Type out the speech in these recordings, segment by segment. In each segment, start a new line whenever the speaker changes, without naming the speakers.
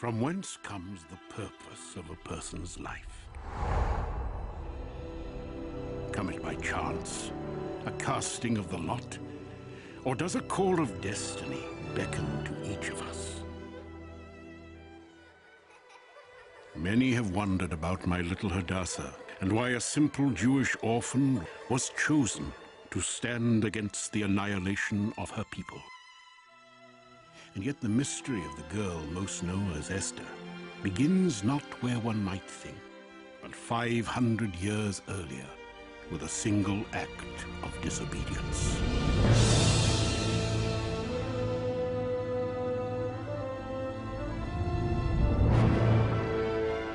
From whence comes the purpose of a person's life? Come it by chance, a casting of the lot? Or does a call of destiny beckon to each of us? Many have wondered about my little Hadassah, and why a simple Jewish orphan was chosen to stand against the annihilation of her people. And yet the mystery of the girl most known as Esther begins not where one might think, but 500 years earlier, with a single act of disobedience.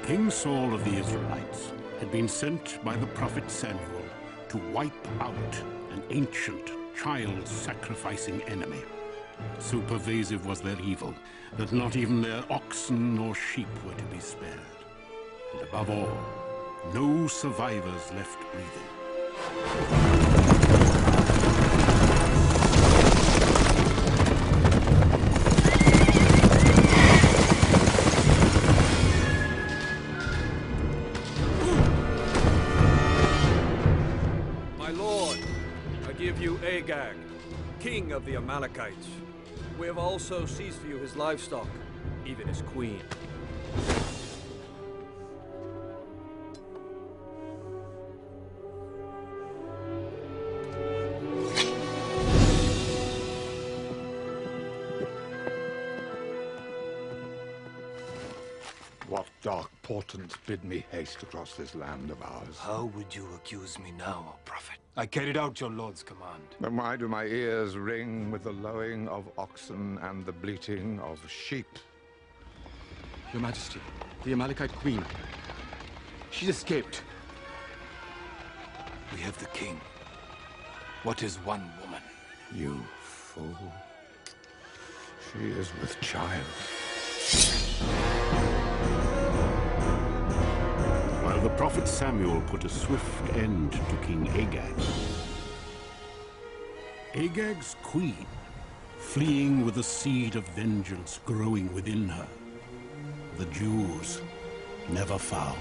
King Saul of the Israelites had been sent by the prophet Samuel to wipe out an ancient, child-sacrificing enemy. So pervasive was their evil that not even their oxen or sheep were to be spared. And above all, no survivors left breathing.
My lord, I give you Agag, king of the Amalekites. We have also seized for you his livestock, even his queen.
What dark portents bid me haste across this land of ours?
How would you accuse me now, O prophet? I carried out your lord's command.
Then why do my ears ring with the lowing of oxen and the bleating of sheep?
Your Majesty, the Amalekite queen. She's escaped.
We have the king. What is one woman?
You fool. She is with child.
While the prophet Samuel put a swift end to King Agag, Agag's queen, fleeing with a seed of vengeance growing within her, the Jews never found.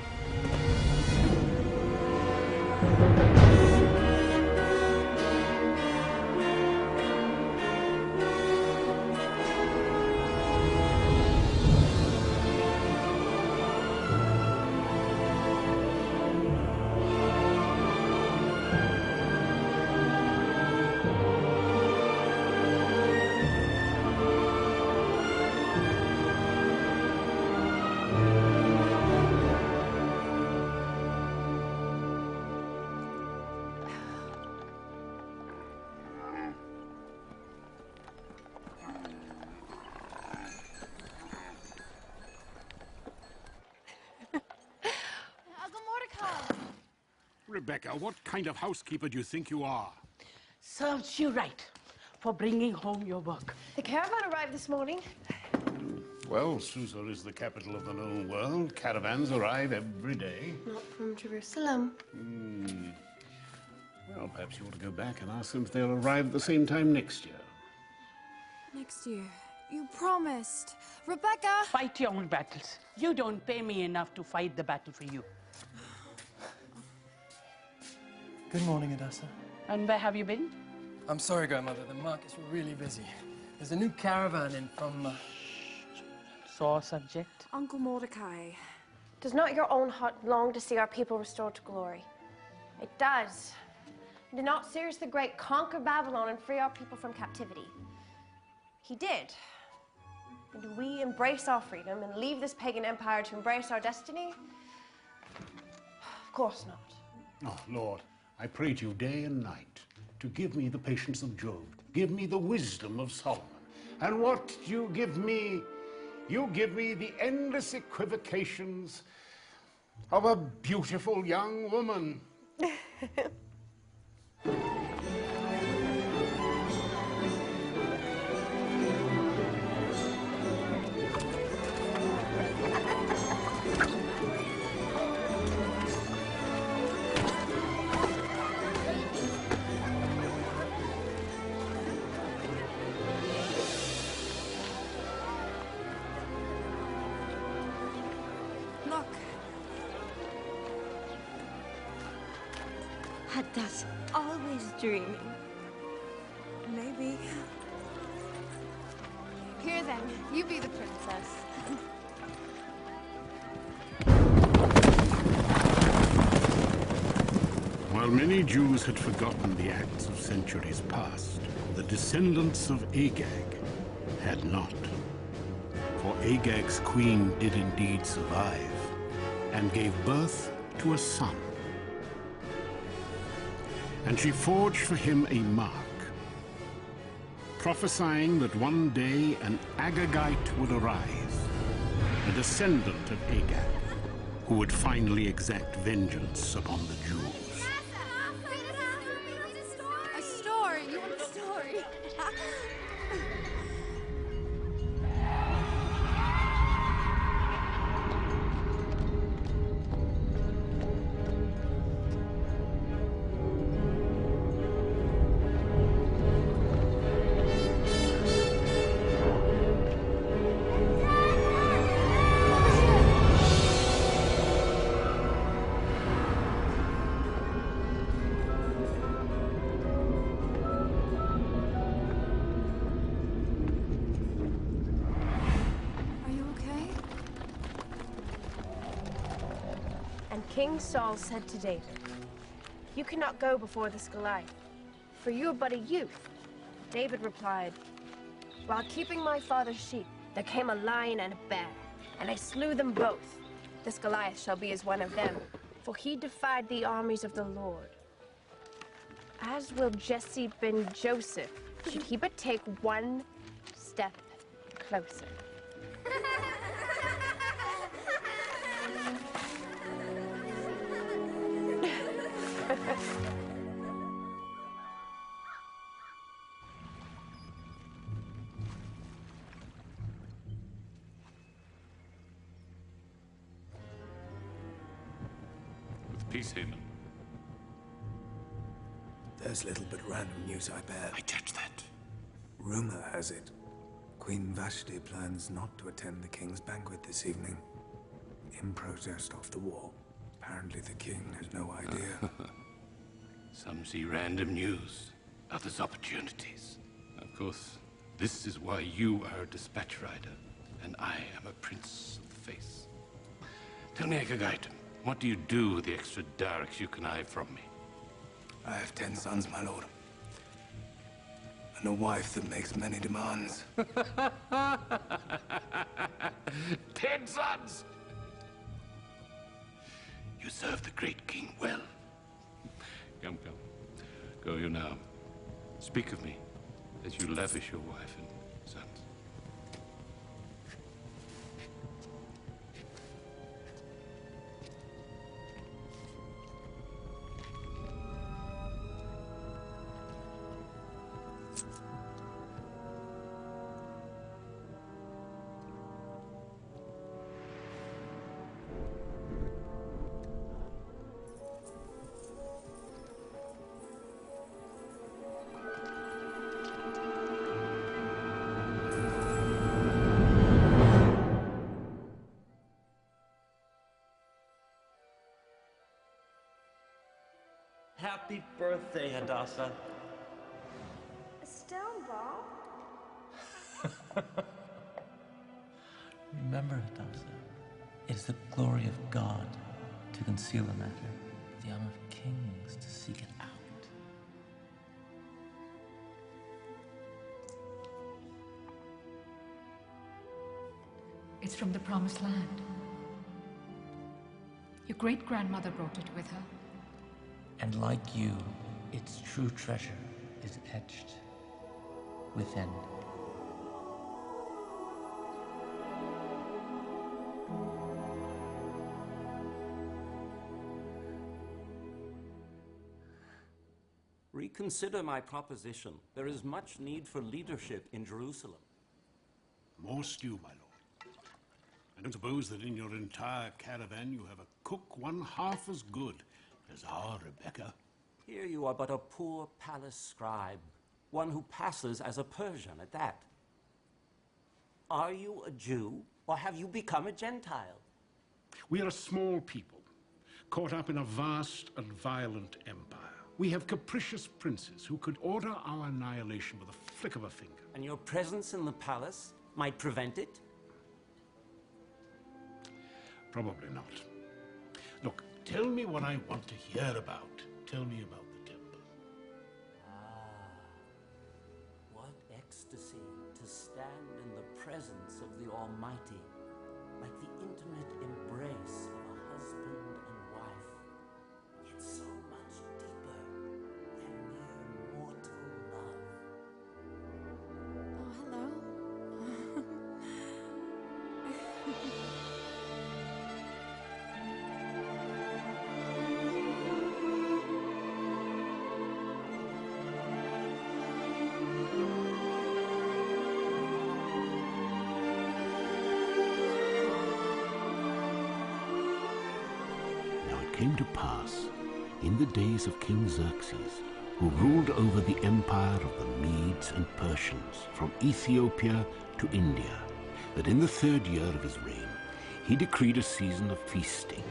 Rebecca, what kind of housekeeper do you think you are?
Serves you right for bringing home your work.
The caravan arrived this morning.
Well, Susa is the capital of the known world. Caravans arrive every day.
Not from Jerusalem.
Well, perhaps you ought to go back and ask them if they'll arrive at the same time next year.
Next year. You promised. Rebecca!
Fight your own battles. You don't pay me enough to fight the battle for you.
Good morning, Hadassah.
And where have you been?
I'm sorry, Grandmother. The market's really busy. There's a new caravan in from...
Sore subject.
Uncle Mordecai.
Does not your own heart long to see our people restored to glory? It does. Did not Cyrus the Great conquer Babylon and free our people from captivity? He did. And do we embrace our freedom and leave this pagan empire to embrace our destiny? Of course not.
Oh, Lord, I pray to you day and night to give me the patience of Job, give me the wisdom of Solomon. And what do you give me? You give me the endless equivocations of a beautiful young woman.
dreaming. Maybe.
Here then, you be the princess.
While many Jews had forgotten the acts of centuries past, the descendants of Agag had not. For Agag's queen did indeed survive and gave birth to a son. And she forged for him a mark, prophesying that one day an Agagite would arise, a descendant of Agag, who would finally exact vengeance upon the Jews.
A story! You want a story?
King Saul said to David, "You cannot go before this Goliath, for you are but a youth." David replied, "While keeping my father's sheep, there came a lion and a bear, and I slew them both. This Goliath shall be as one of them, for he defied the armies of the Lord. As will Jesse ben Joseph, should he but take one step closer."
With peace, Haman.
There's little but random news, I bear.
I judge that.
Rumor has it, Queen Vashti plans not to attend the king's banquet this evening, in protest of the war. Apparently the king has no idea.
Some see random news, others opportunities. Of course, this is why you are a dispatch rider, and I am a prince of the face. Tell me, Agagite, what do you do with the extra darks you connive from me?
I have 10 sons, my lord. And a wife that makes many demands.
10 sons! You serve the great king well. Come, come. Go you now. Speak of me as you lavish your wife and sons.
Happy birthday, Hadassah.
Still, Bob?
Remember, Hadassah, it is the glory of God to conceal a matter, the honor of kings to seek it out.
It's from the Promised Land. Your great-grandmother brought it with her.
And like you, its true treasure is etched within.
Reconsider my proposition. There is much need for leadership in Jerusalem.
More stew, my lord. I don't suppose that in your entire caravan you have a cook one half as good as our Rebecca.
Here you are but a poor palace scribe, one who passes as a Persian at that. Are you a Jew, or have you become a Gentile?
We are a small people, caught up in a vast and violent empire. We have capricious princes who could order our annihilation with a flick of a finger.
And your presence in the palace might prevent it?
Probably not. Look, tell me what I want to hear about. Tell me about the temple.
What ecstasy to stand in the presence of the Almighty, like the intimate embrace of a husband and wife, yet so much deeper than mere mortal love.
Oh, hello.
Now it came to pass, in the days of King Xerxes, who ruled over the empire of the Medes and Persians from Ethiopia to India, that in the 3rd year of his reign, he decreed a season of feasting.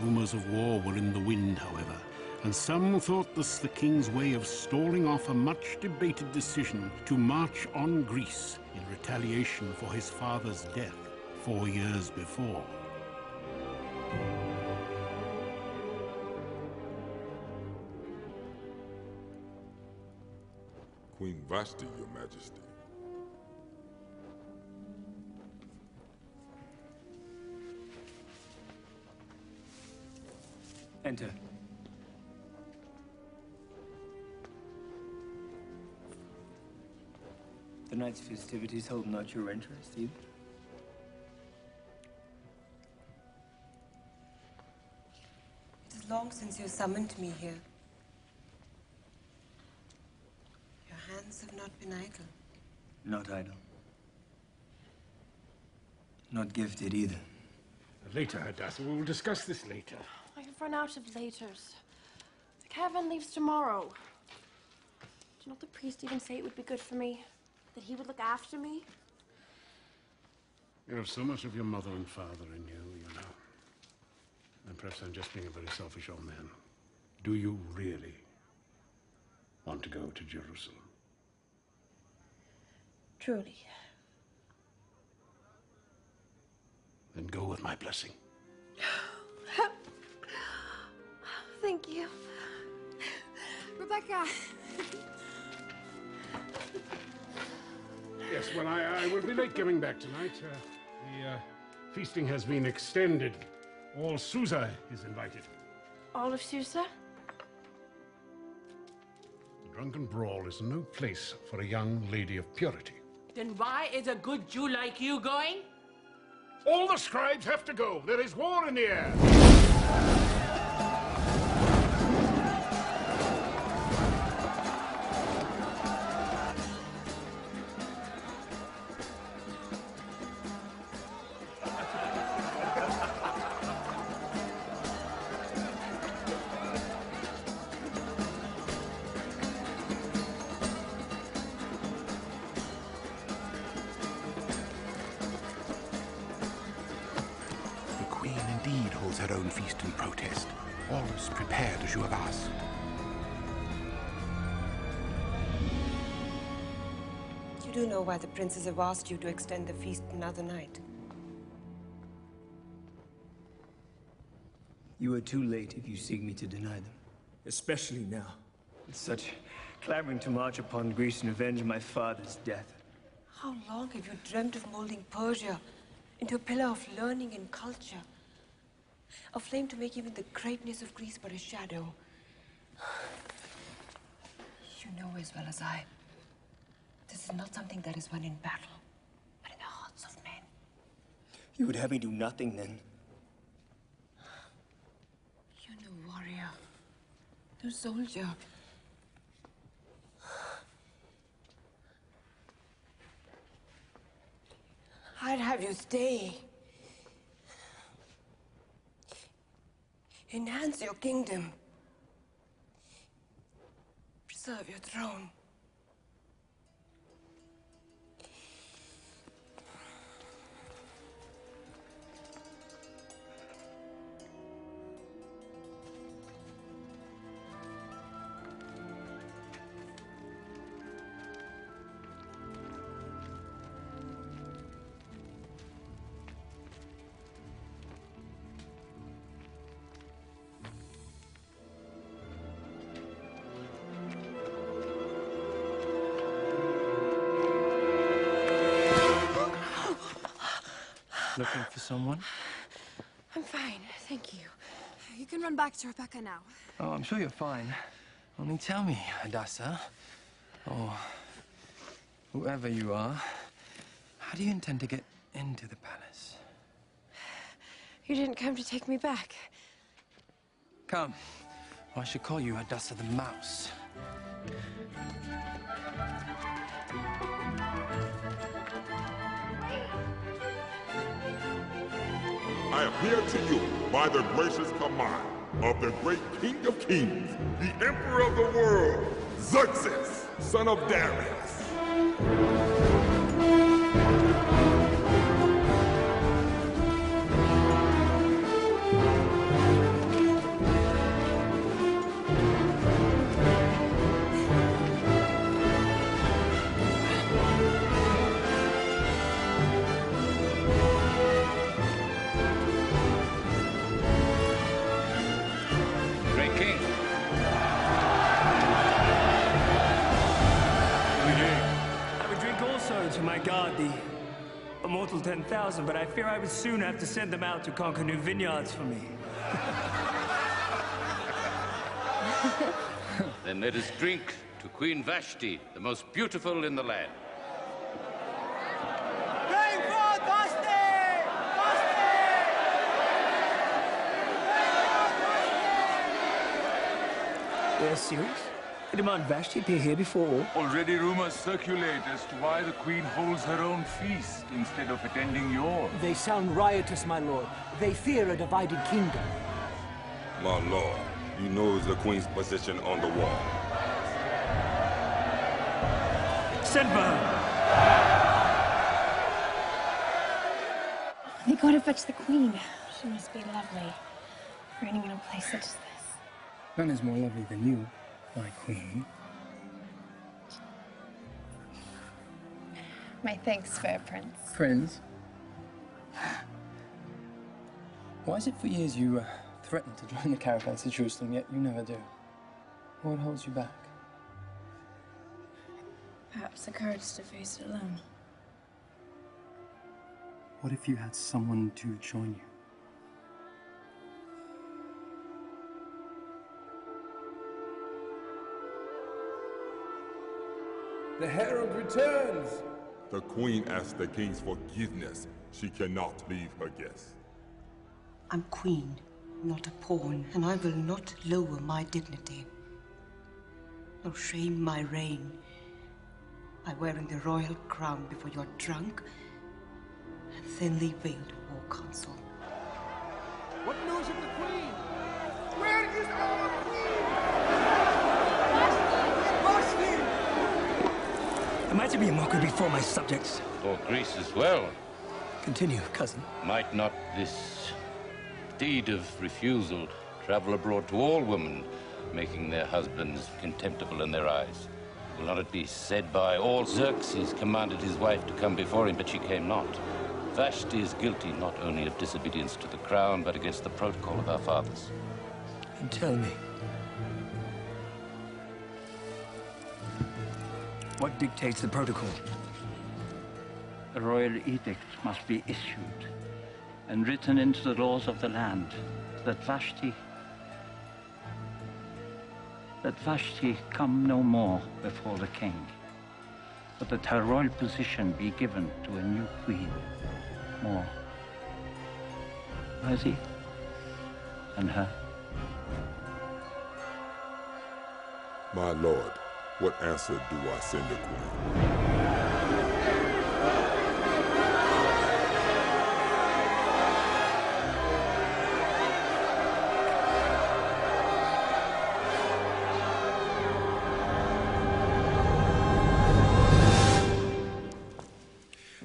Rumors of war were in the wind, however, and some thought this the king's way of stalling off a much-debated decision to march on Greece in retaliation for his father's death 4 years before.
Queen Vashti, Your Majesty.
Enter. The night's festivities hold not your interest, either.
It is long since you summoned me here. Your hands have not been idle.
Not idle. Not gifted either.
Later, Hadassah. We will discuss this later.
I have run out of laters. The caravan leaves tomorrow. Did not the priest even say it would be good for me? That he would look after me?
You have so much of your mother and father in you, you know. And perhaps I'm just being a very selfish old man. Do you really want to go to Jerusalem?
Truly.
Then go with my blessing.
Thank you. Rebecca!
Yes, well, I will be late coming back tonight. The feasting has been extended. All Susa is invited.
All of Susa?
The drunken brawl is no place for a young lady of purity.
Then why is a good Jew like you going?
All the scribes have to go. There is war in the air.
Her own feast and protest. All is prepared as you have asked.
You do know why the princes have asked you to extend the feast another night.
You are too late if you seek me to deny them. Especially now. With such clamoring to march upon Greece and avenge my father's death.
How long have you dreamt of molding Persia into a pillar of learning and culture? A flame to make even the greatness of Greece but a shadow. You know as well as I, this is not something that is won in battle, but in the hearts of men.
You would have me do nothing then?
You're no warrior, no soldier. I'd have you stay. Enhance your kingdom. Preserve your throne.
Looking for someone?
I'm fine, thank you. You can run back to Rebecca now.
Oh, I'm sure you're fine. Only tell me, Hadassah, or whoever you are, how do you intend to get into the palace?
You didn't come to take me back.
Come. Or I should call you Hadassah the Mouse.
I appeal to you by the gracious command of the great King of Kings, the Emperor of the world, Xerxes, son of Darius.
Great King.
I would drink also to my god, the immortal 10,000, but I fear I would soon have to send them out to conquer new vineyards for me.
Then let us drink to Queen Vashti, the most beautiful in the land.
Bring forth Vashti! They're serious? They demand Vashti appear here before all?
Already rumors circulate as to why the Queen holds her own feast instead of attending yours.
They sound riotous, my lord. They fear a divided kingdom.
My lord, he knows the Queen's position on the wall.
Send for her!
They go to fetch the queen. She must be lovely, reigning in a place such as this.
None is more lovely than you, my queen.
My thanks, fair prince.
Friends? Why is it for years you threatened to join the caravans to Jerusalem, yet you never do? What holds you back?
Perhaps the courage to face it alone.
What if you had someone to join you?
The herald returns!
The Queen asks the King's forgiveness. She cannot leave her guests.
I'm queen, not a pawn, and I will not lower my dignity, nor shame my reign by wearing the royal crown before your drunk and thinly veiled war council.
What news of the Queen? Where is our Queen?
Am I to be a mocker before my subjects?
For Greece as well.
Continue, cousin.
Might not this deed of refusal travel abroad to all women, making their husbands contemptible in their eyes? Will not it be said by all Xerxes commanded his wife to come before him, but she came not? Vashti is guilty not only of disobedience to the crown, but against the protocol of our fathers.
And tell me, what dictates the protocol?
A royal edict must be issued and written into the laws of the land that Vashti come no more before the king, but that her royal position be given to a new queen, more worthy than her.
My lord, what answer do I send the Queen?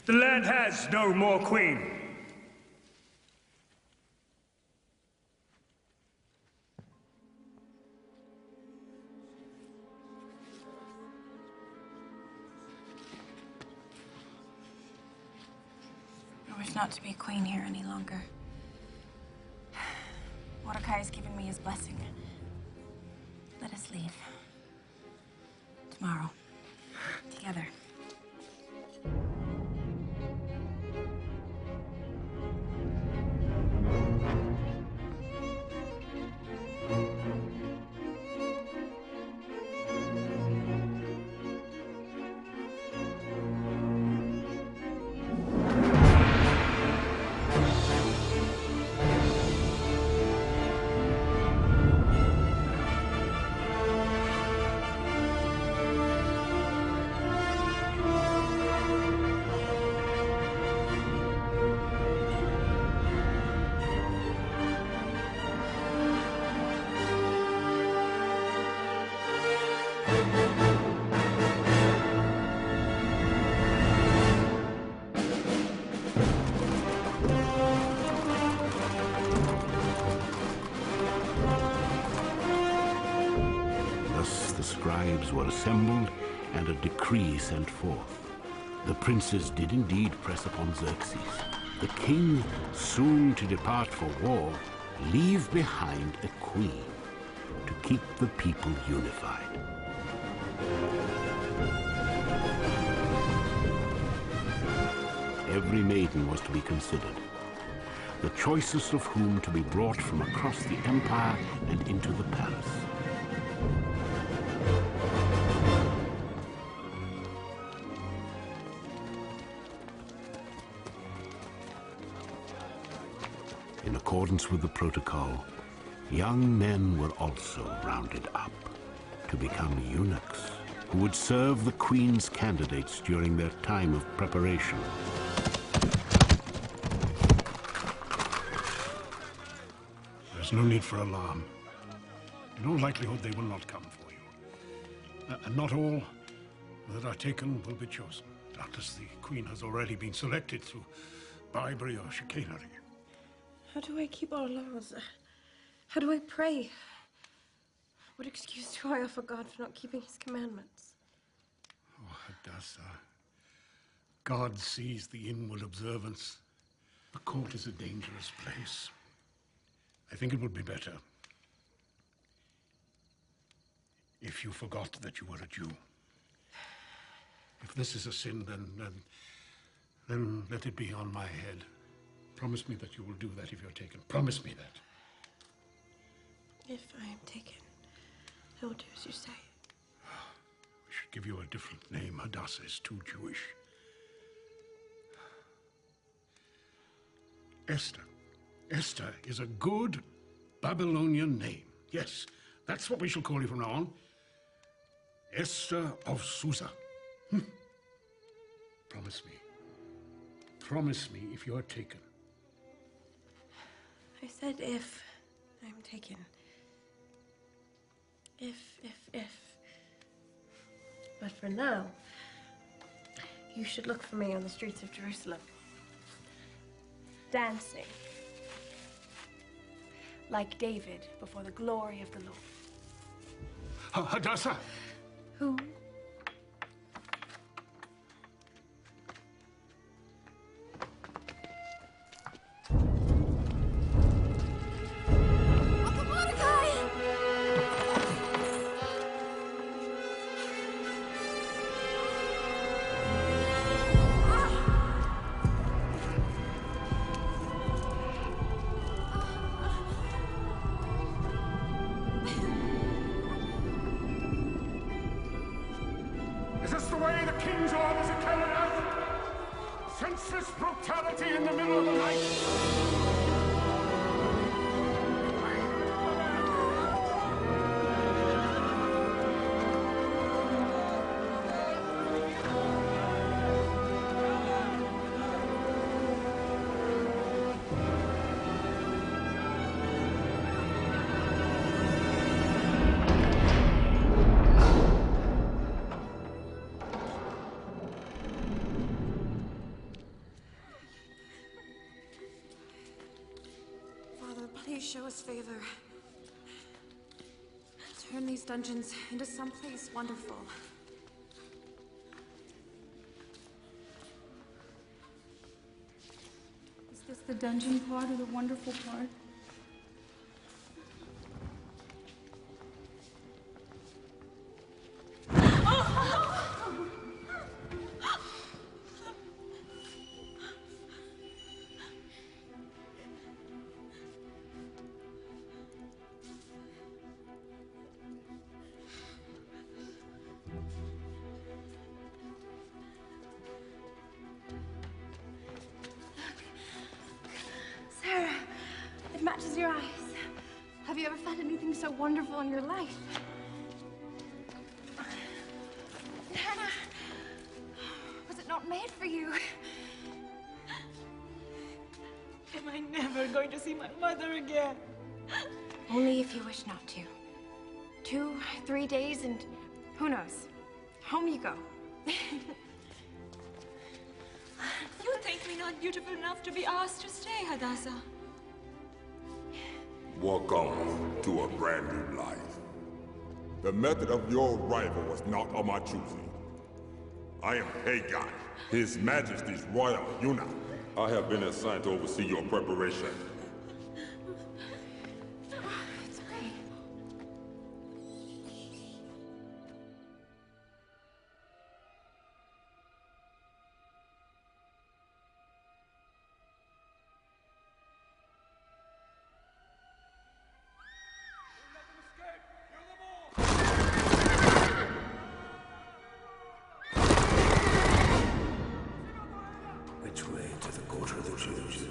The land has no more queen.
I wish not to be queen here any longer. Mordecai has given me his blessing. Let us leave. Tomorrow. Together.
were assembled and a decree sent forth. The princes did indeed press upon Xerxes. The king, soon to depart for war, leave behind a queen to keep the people unified. Every maiden was to be considered, the choicest of whom to be brought from across the empire and into the palace. In accordance with the protocol, young men were also rounded up to become eunuchs who would serve the queen's candidates during their time of preparation. There's no need for alarm. In all likelihood, they will not come for you. And not all that are taken will be chosen. Doubtless the queen has already been selected through bribery or chicanery.
How do I keep our laws? How do I pray? What excuse do I offer God for not keeping his commandments?
Oh, Hadassah. God sees the inward observance. The court is a dangerous place. I think it would be better if you forgot that you were a Jew. If this is a sin, then let it be on my head. Promise me that you will do that if you're taken. Promise me that.
If I am taken, I will do as you say.
We should give you a different name. Hadassah is too Jewish. Esther. Esther is a good Babylonian name. Yes, that's what we shall call you from now on. Esther of Susa. Promise me. Promise me if you are taken.
I said if I'm taken. If. But for now, you should look for me on the streets of Jerusalem. Dancing. Like David before the glory of the Lord.
Hadassah!
Who?
Is this the way the king's orders are carried out? Senseless brutality in the middle of the night?
Please show us favor. Turn these dungeons into someplace wonderful.
Is this the dungeon part or the wonderful part?
Sarah, it matches your eyes. Have you ever found anything so wonderful in your life? Hannah, was it not made for you?
Am I never going to see my mother again?
Only if you wish not to. 2, 3 days and who knows? Home you go.
You think me not beautiful enough to be asked to stay, Hadassah?
Welcome to a brand new life. The method of your arrival was not of my choosing. I am Hagon, His Majesty's royal eunuch. I have been assigned to oversee your preparation.
It's okay.
Which way to the quarter of the Jews?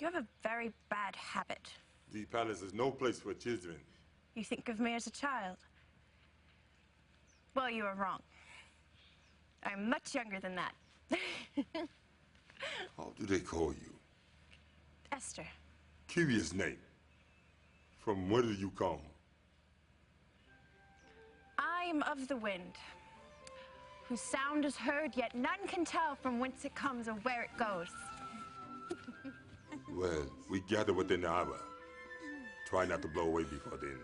You have a very bad habit.
The palace is no place for children.
You think of me as a child. Well, you are wrong. I'm much younger than that.
How do they call you?
Esther.
Curious name. From where do you come?
I'm of the wind, whose sound is heard, yet none can tell from whence it comes or where it goes.
Well, we gather within the hour. Try not to blow away before then.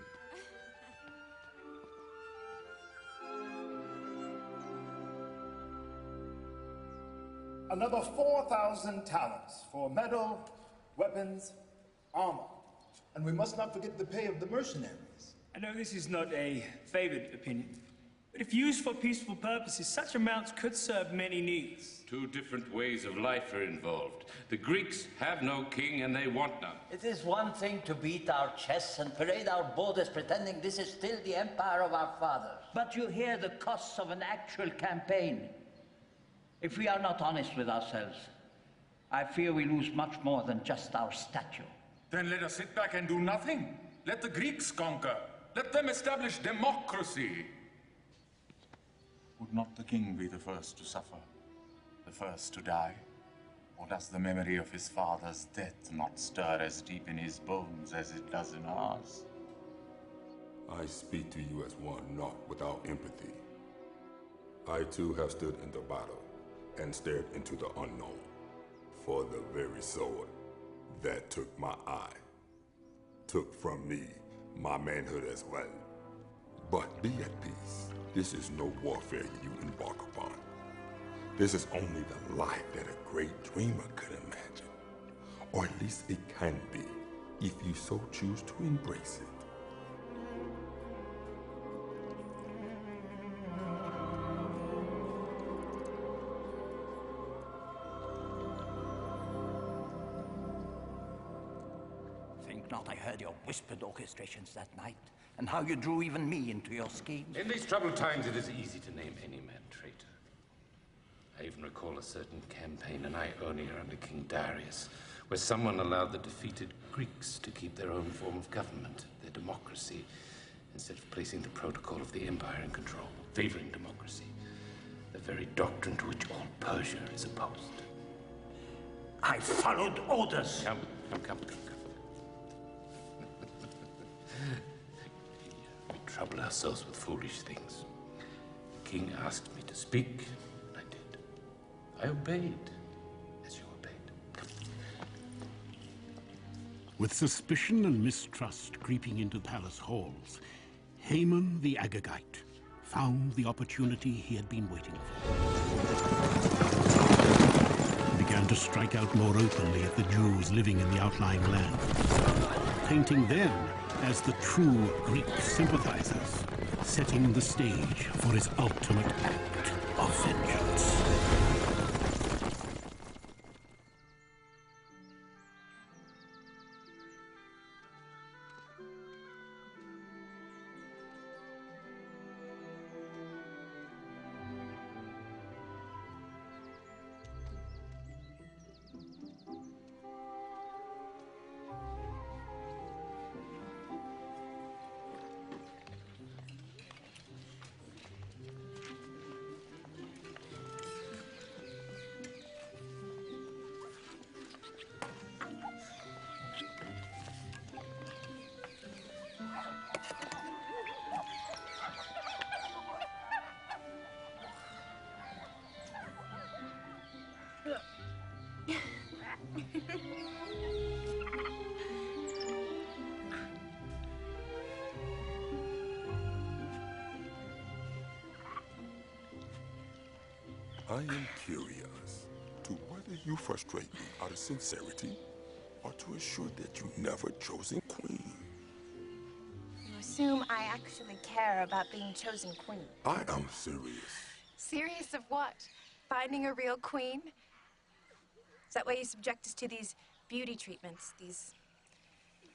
Another 4,000 talents for metal, weapons, armor. And we must not forget the pay of the mercenaries.
I know this is not a favored opinion, but if used for peaceful purposes, such amounts could serve many needs.
Two different ways of life are involved. The Greeks have no king and they want none.
It is one thing to beat our chests and parade our borders pretending this is still the empire of our fathers. But you hear the costs of an actual campaign. If we are not honest with ourselves, I fear we lose much more than just our stature.
Then let us sit back and do nothing. Let the Greeks conquer. Let them establish democracy.
Would not the king be the first to suffer? The first to die? Or does the memory of his father's death not stir as deep in his bones as it does in ours?
I speak to you as one not without empathy. I too have stood in the battle and stared into the unknown for the very sword that took my eye, took from me my manhood as well. But be at peace. This is no warfare you embark upon. This is only the life that a great dreamer could imagine. Or at least it can be, if you so choose to embrace it.
Think not I heard your whispered orchestrations that night, and how you drew even me into your schemes.
In these troubled times, it is easy to name any man traitor. I even recall a certain campaign in Ionia under King Darius, where someone allowed the defeated Greeks to keep their own form of government, their democracy, instead of placing the protocol of the empire in control, favoring democracy, the very doctrine to which all Persia is opposed.
I followed orders.
Come. We trouble ourselves with foolish things. The king asked me to speak, and I did. I obeyed, as you obeyed. Come.
With suspicion and mistrust creeping into palace halls, Haman the Agagite found the opportunity he had been waiting for. He began to strike out more openly at the Jews living in the outlying land, painting them as the true Greek sympathizers, setting the stage for his ultimate act of vengeance.
I am curious to whether you frustrate me out of sincerity or to assure that you never chosen queen.
You assume I actually care about being chosen queen.
I am serious.
Serious of what? Finding a real queen? Is that why you subject us to these beauty treatments, these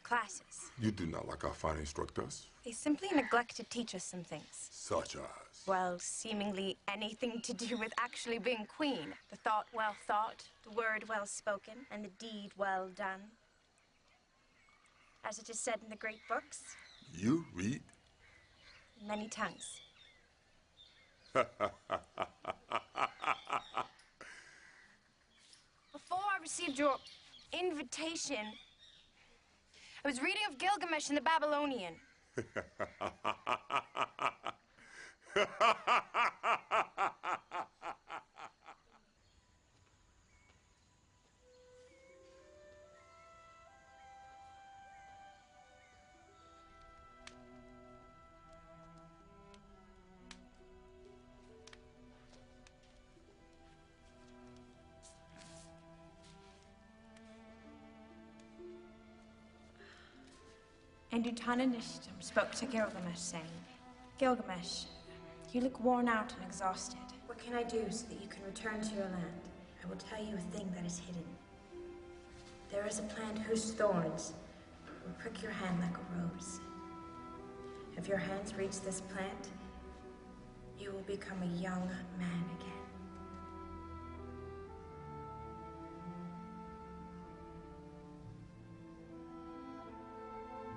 classes?
You do not like our fine instructors?
They simply neglect to teach us some things.
Such as?
Well, seemingly anything to do with actually being queen. The thought well thought, the word well spoken, and the deed well done. As it is said in the great books.
You read?
In many tongues. Before I received your invitation, I was reading of Gilgamesh and the Babylonian. And Utananishtim spoke to Gilgamesh, saying, Gilgamesh, you look worn out and exhausted. What can I do so that you can return to your land? I will tell you a thing that is hidden. There is a plant whose thorns will prick your hand like a rose. If your hands reach this plant, you will become a young man again.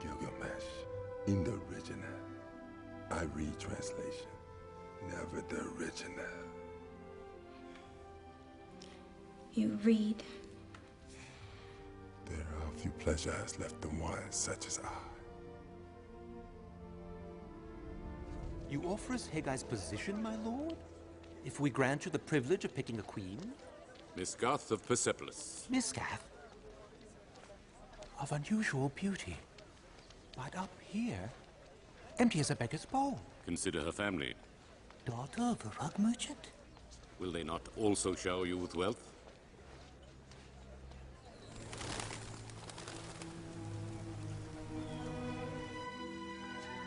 Gilgamesh. In the original. I read translation, never the original.
You read?
There are few pleasures left in one such as I.
You offer us Hagai's position, my lord? If we grant you the privilege of picking a queen?
Misgath of Persepolis.
Misgath? Of unusual beauty. But up here, empty as a beggar's bowl.
Consider her family.
Daughter of a rug merchant?
Will they not also shower you with wealth?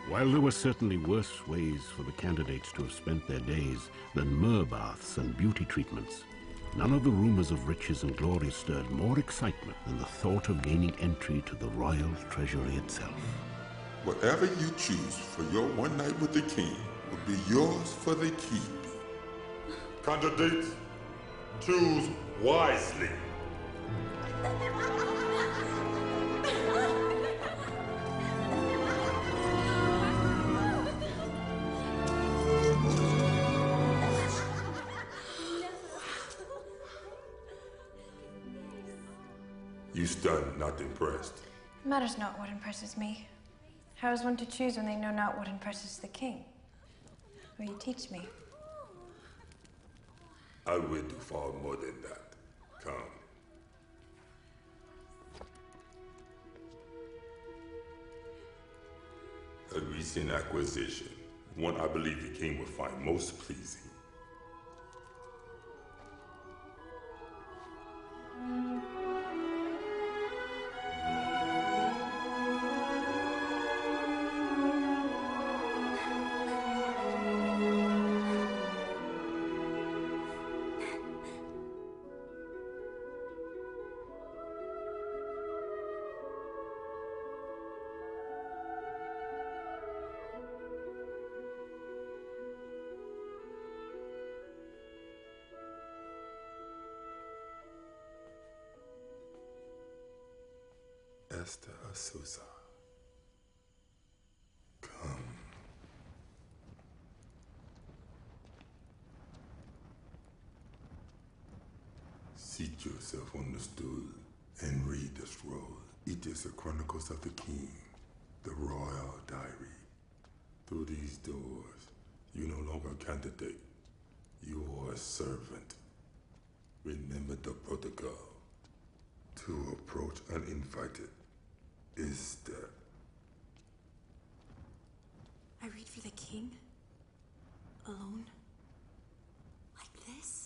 While there were certainly worse ways for the candidates to have spent their days than myrrh baths and beauty treatments, none of the rumors of riches and glory stirred more excitement than the thought of gaining entry to the royal treasury itself.
Whatever you choose for your one night with the king will be yours for the keep. Candidates, choose wisely. You stunned, not impressed.
It matters not what impresses me. How is one to choose when they know not what impresses the king? Will you teach me?
I will do far more than that. Come. A recent acquisition. One I believe the king would find most pleasing. Esther Asusa. Come. Seat yourself on the stool and read the scroll. It is the Chronicles of the King, the Royal Diary. Through these doors, you no longer a candidate. You are a servant. Remember the protocol. To approach uninvited is death.
I read for the king? Alone? Like this?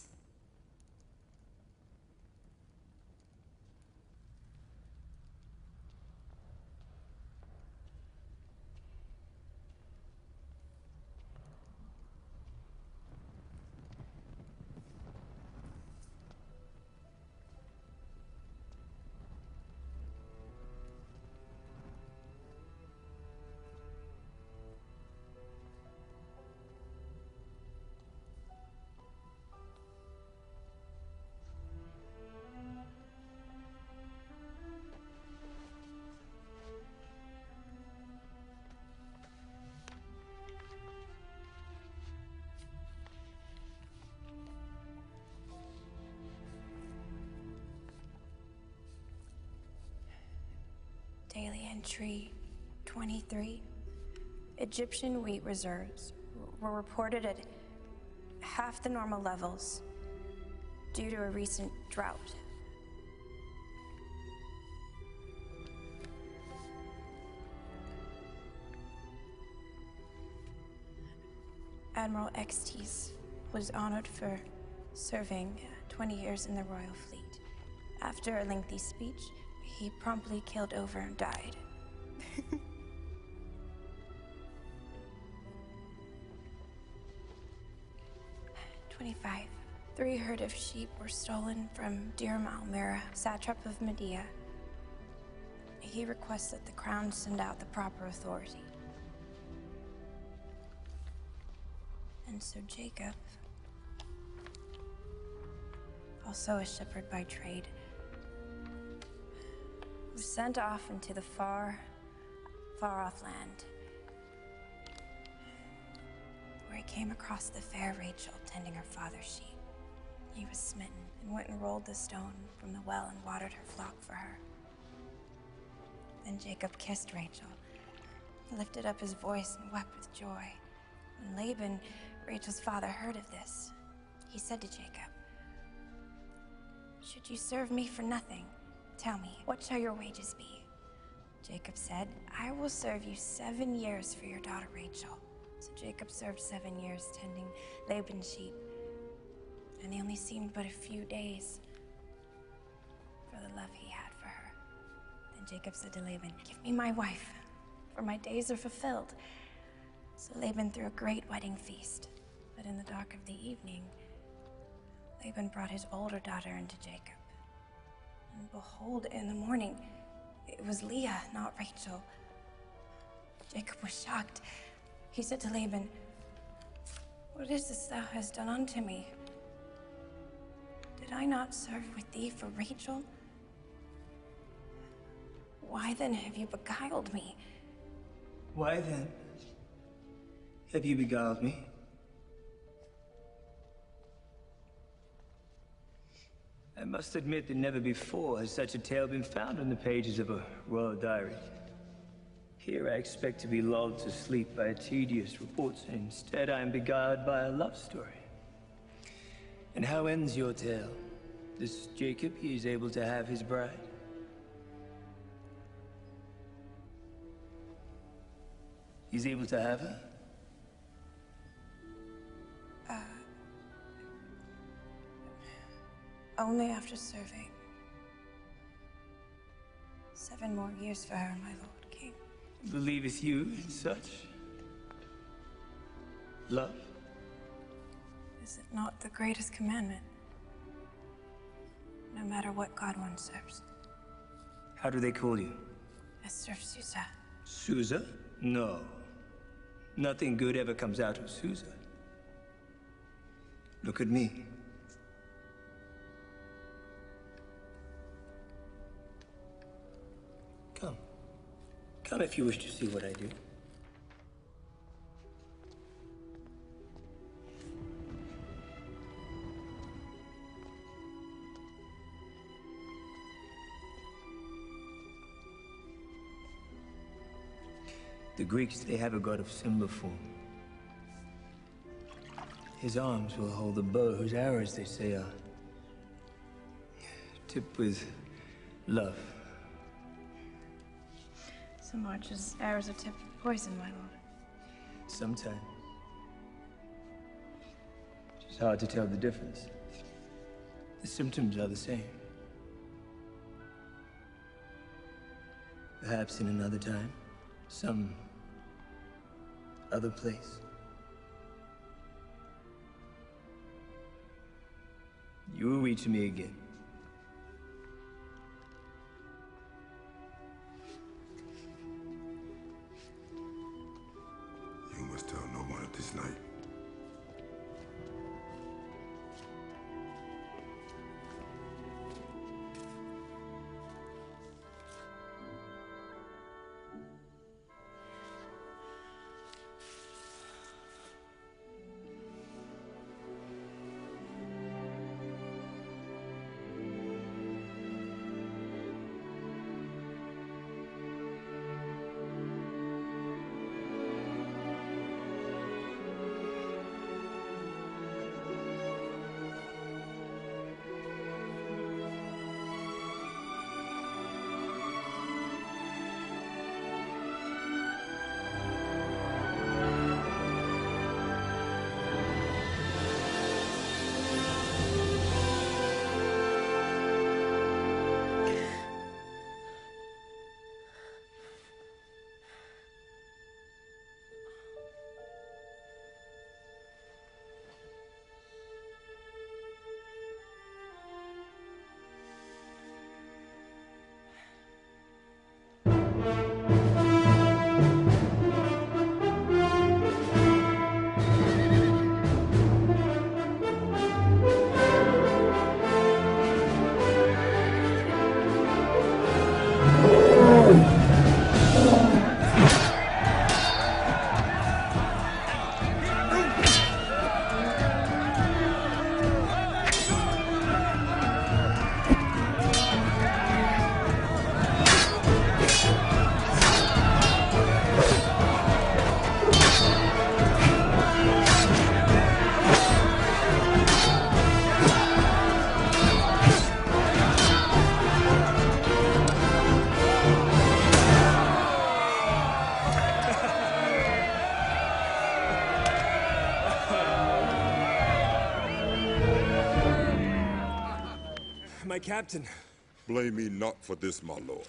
Daily entry 23. Egyptian wheat reserves were reported at half the normal levels due to a recent drought. Admiral Extes was honored for serving 20 years in the royal fleet. After a lengthy speech, he promptly keeled over and died. 25. 3 herd of sheep were stolen from Dirham al-Mira, satrap of Medea. He requests that the crown send out the proper authority. And so Jacob, also a shepherd by trade, was sent off into the far off land, where he came across the fair Rachel tending her father's sheep. He was smitten and went and rolled the stone from the well and watered her flock for her. Then Jacob kissed Rachel. He lifted up his voice and wept with joy. When Laban, Rachel's father, heard of this, he said to Jacob, "Should you serve me for nothing? Tell me, what shall your wages be?" Jacob said, "I will serve you 7 years for your daughter Rachel." So Jacob served 7 years tending Laban's sheep, and they only seemed but a few days for the love he had for her. Then Jacob said to Laban, "Give me my wife, for my days are fulfilled." So Laban threw a great wedding feast. But in the dark of the evening, Laban brought his older daughter into Jacob. And behold, in the morning, it was Leah, not Rachel. Jacob was shocked. He said to Laban, "What is this thou hast done unto me? Did I not serve with thee for Rachel? Why then have you beguiled me?"
Why then have you beguiled me? I must admit that never before has such a tale been found in the pages of a royal diary. Here I expect to be lulled to sleep by a tedious report, and instead I am beguiled by a love story. And how ends your tale? This Jacob, he is able to have his bride? He's able to have her?
Only after serving 7 more years for her, my lord king.
Believeth you in such love?
Is it not the greatest commandment? No matter what god one serves.
How do they call you?
Esther of Susa.
Susa? No. Nothing good ever comes out of Susa. Look at me. Come. Come if you wish to see what I do. The Greeks, they have a god of similar form. His arms will hold a bow whose arrows, they say, are tipped with love.
Some archers' arrows are tipped with poison, my lord.
Sometimes. It's hard to tell the difference. The symptoms are the same. Perhaps in another time, some other place. You will reach me again.
You must tell no one of this night.
My captain.
Blame me not for this, my lord.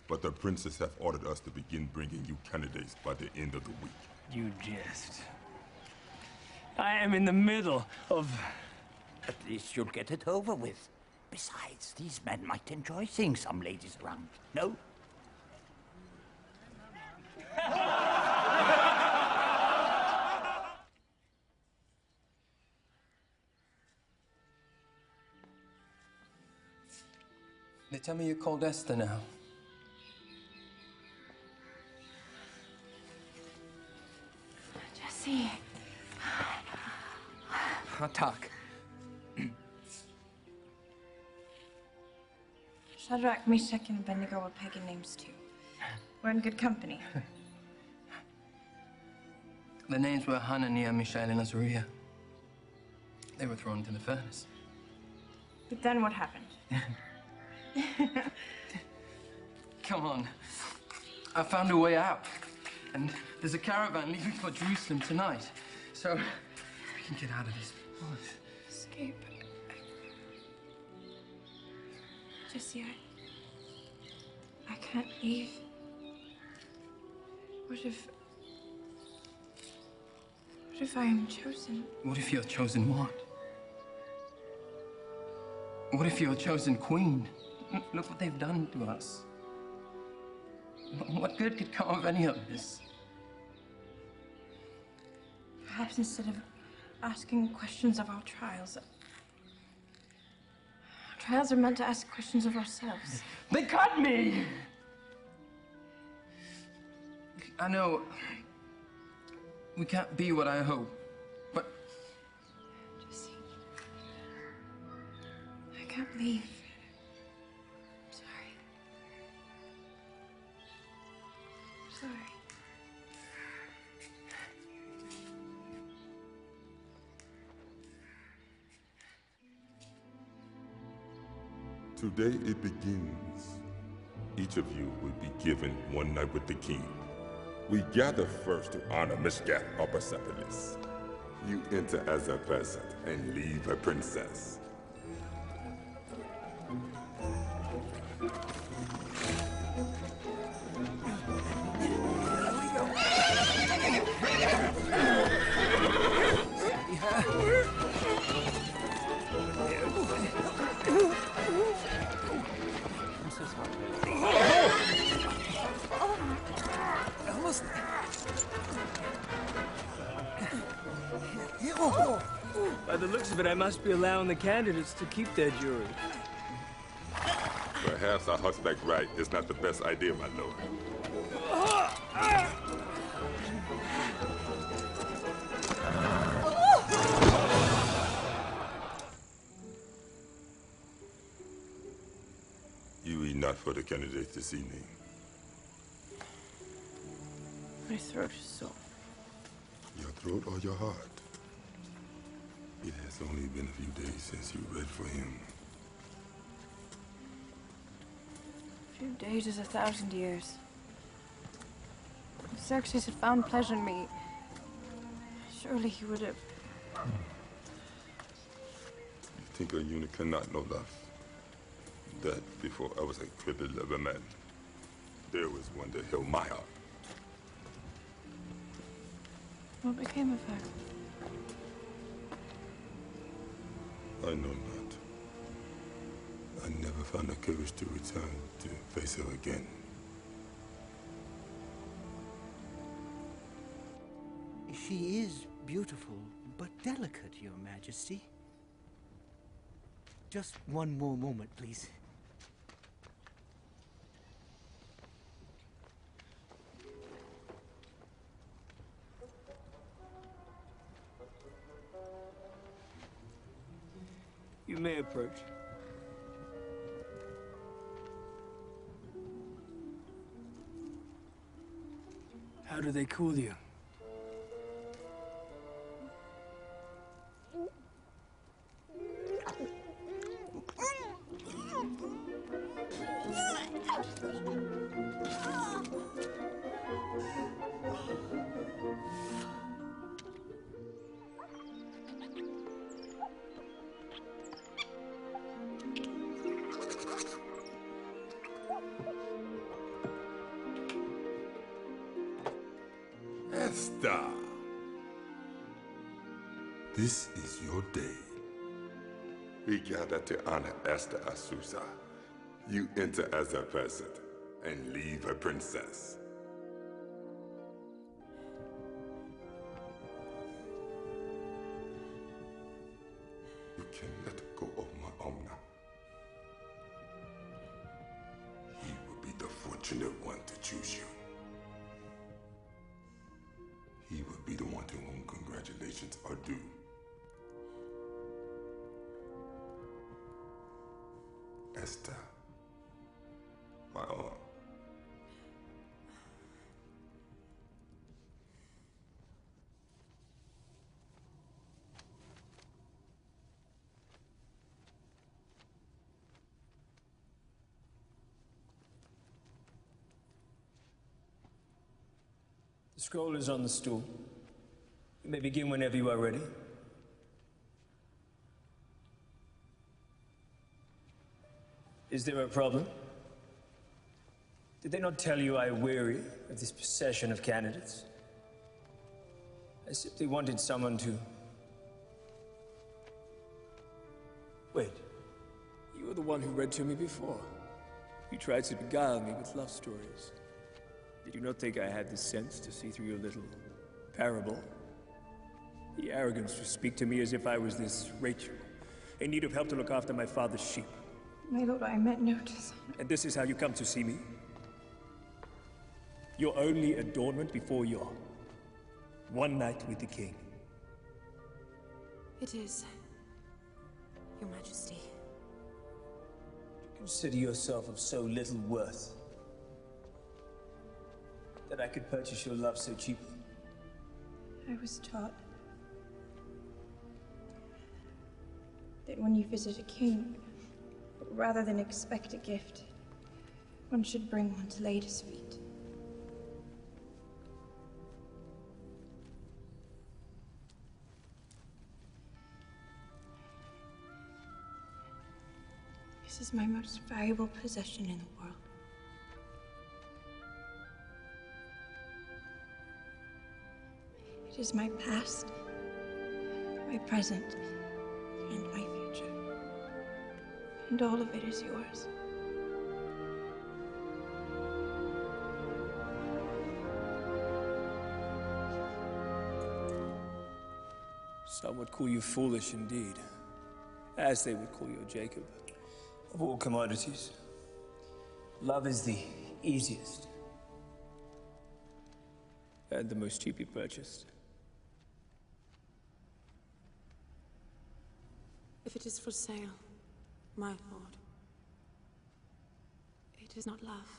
But the princes have ordered us to begin bringing you candidates by the end of the week.
You jest. I am in the middle of...
At least you'll get it over with. Besides, these men might enjoy seeing some ladies around. No?
They tell me you're called Esther now.
Jesse.
Hot talk.
Shadrach, Meshach, and Abednego were pagan names too. We're in good company.
The names were Hananiah, Mishael, and Azariah. They were thrown into the furnace.
But then what happened?
Come on. I found a way out. And there's a caravan leaving for Jerusalem tonight. So we can get out of this place.
Escape. Jesse, I can't leave. What if I am chosen?
What if you're chosen what? What if you're chosen queen? Look what they've done to us. What good could come of any of this?
Perhaps instead of asking questions of our trials are meant to ask questions of ourselves.
They cut me! I know we can't be what I hope, but...
Jesse, I can't leave. I'm sorry.
Today it begins. Each of you will be given one night with the king. We gather first to honor Mishgath of Persepolis. You enter as a peasant and leave a princess.
By the looks of it, I must be allowing the candidates to keep their jury.
Perhaps a horseback ride is not the best idea, my lord. You eat not for the candidates this evening.
My throat is sore.
Your throat or your heart? It has only been a few days since you read for him.
A few days is 1,000 years. If Xerxes had found pleasure in me, surely he would have...
You think a eunuch cannot know love? That before I was a crippled of a man, there was one that held my heart.
What became of her?
I know not. I never found the courage to return to face her again.
She is beautiful, but delicate, Your Majesty. Just one more moment, please.
You may approach. How do they call you?
Esther! This is your day. We gather to honor Esther Asusa. You enter as a peasant and leave a princess. You can let go of my Omna. He will be the fortunate one to choose you. He will be the one to whom congratulations are due. Esther, my arm.
The scroll is on the stool. You may begin whenever you are ready. Is there a problem? Did they not tell you I weary of this procession of candidates? I simply wanted someone to... Wait. You were the one who read to me before. You tried to beguile me with love stories. Did you not think I had the sense to see through your little parable? The arrogance to speak to me as if I was this Rachel, in need of help to look after my father's sheep.
My lord, I meant no dishonor.
And this is how you come to see me? Your only adornment before your one night with the king.
It is, Your Majesty.
Consider yourself of so little worth that I could purchase your love so cheaply.
I was taught that when you visit a king, rather than expect a gift, one should bring one to lay at his feet. This is my most valuable possession in the world. It is my past, my present, and my future. And all of it is yours.
Some would call you foolish indeed, as they would call you Jacob. Of all commodities, love is the easiest and the most cheaply purchased.
If it is for sale, my lord, it is not love.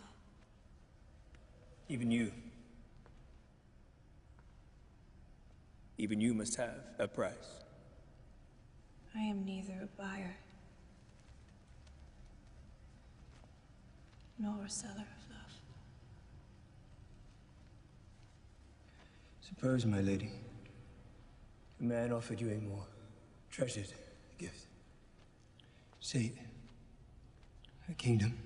Even you must have a price.
I am neither a buyer nor a seller of love.
Suppose, my lady, a man offered you a more treasured gift. Say, a kingdom.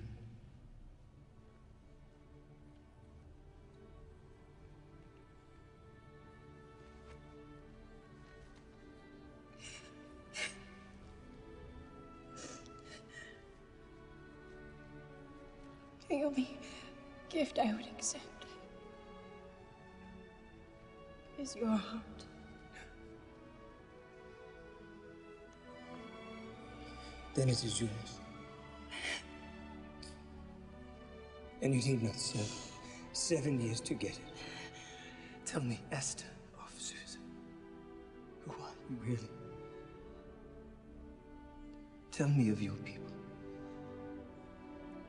The only gift I would accept is your heart.
Then it is yours. And you need not serve 7 years to get it. Tell me, Esther of Susa, who are you really? Tell me of your people.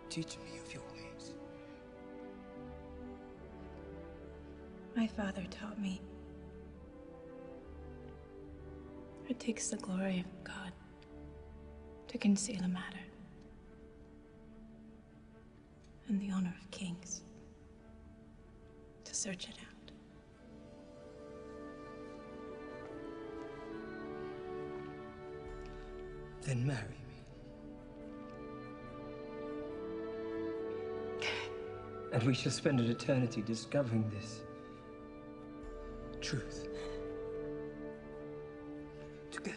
Teach me of your ways.
My father taught me it takes the glory of God to conceal a matter, and the honor of kings to search it out.
Then marry me. And we shall spend an eternity discovering this truth together.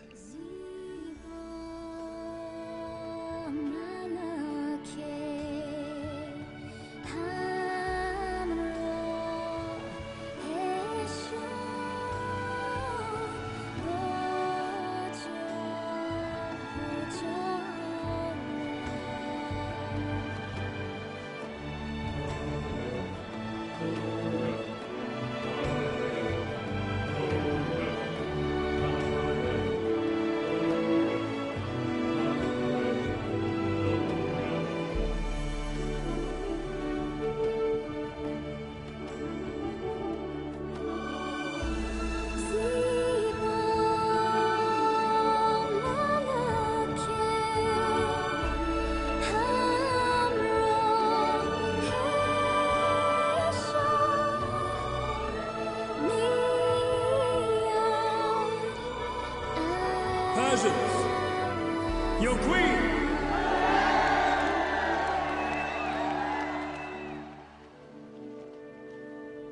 presence. Your queen!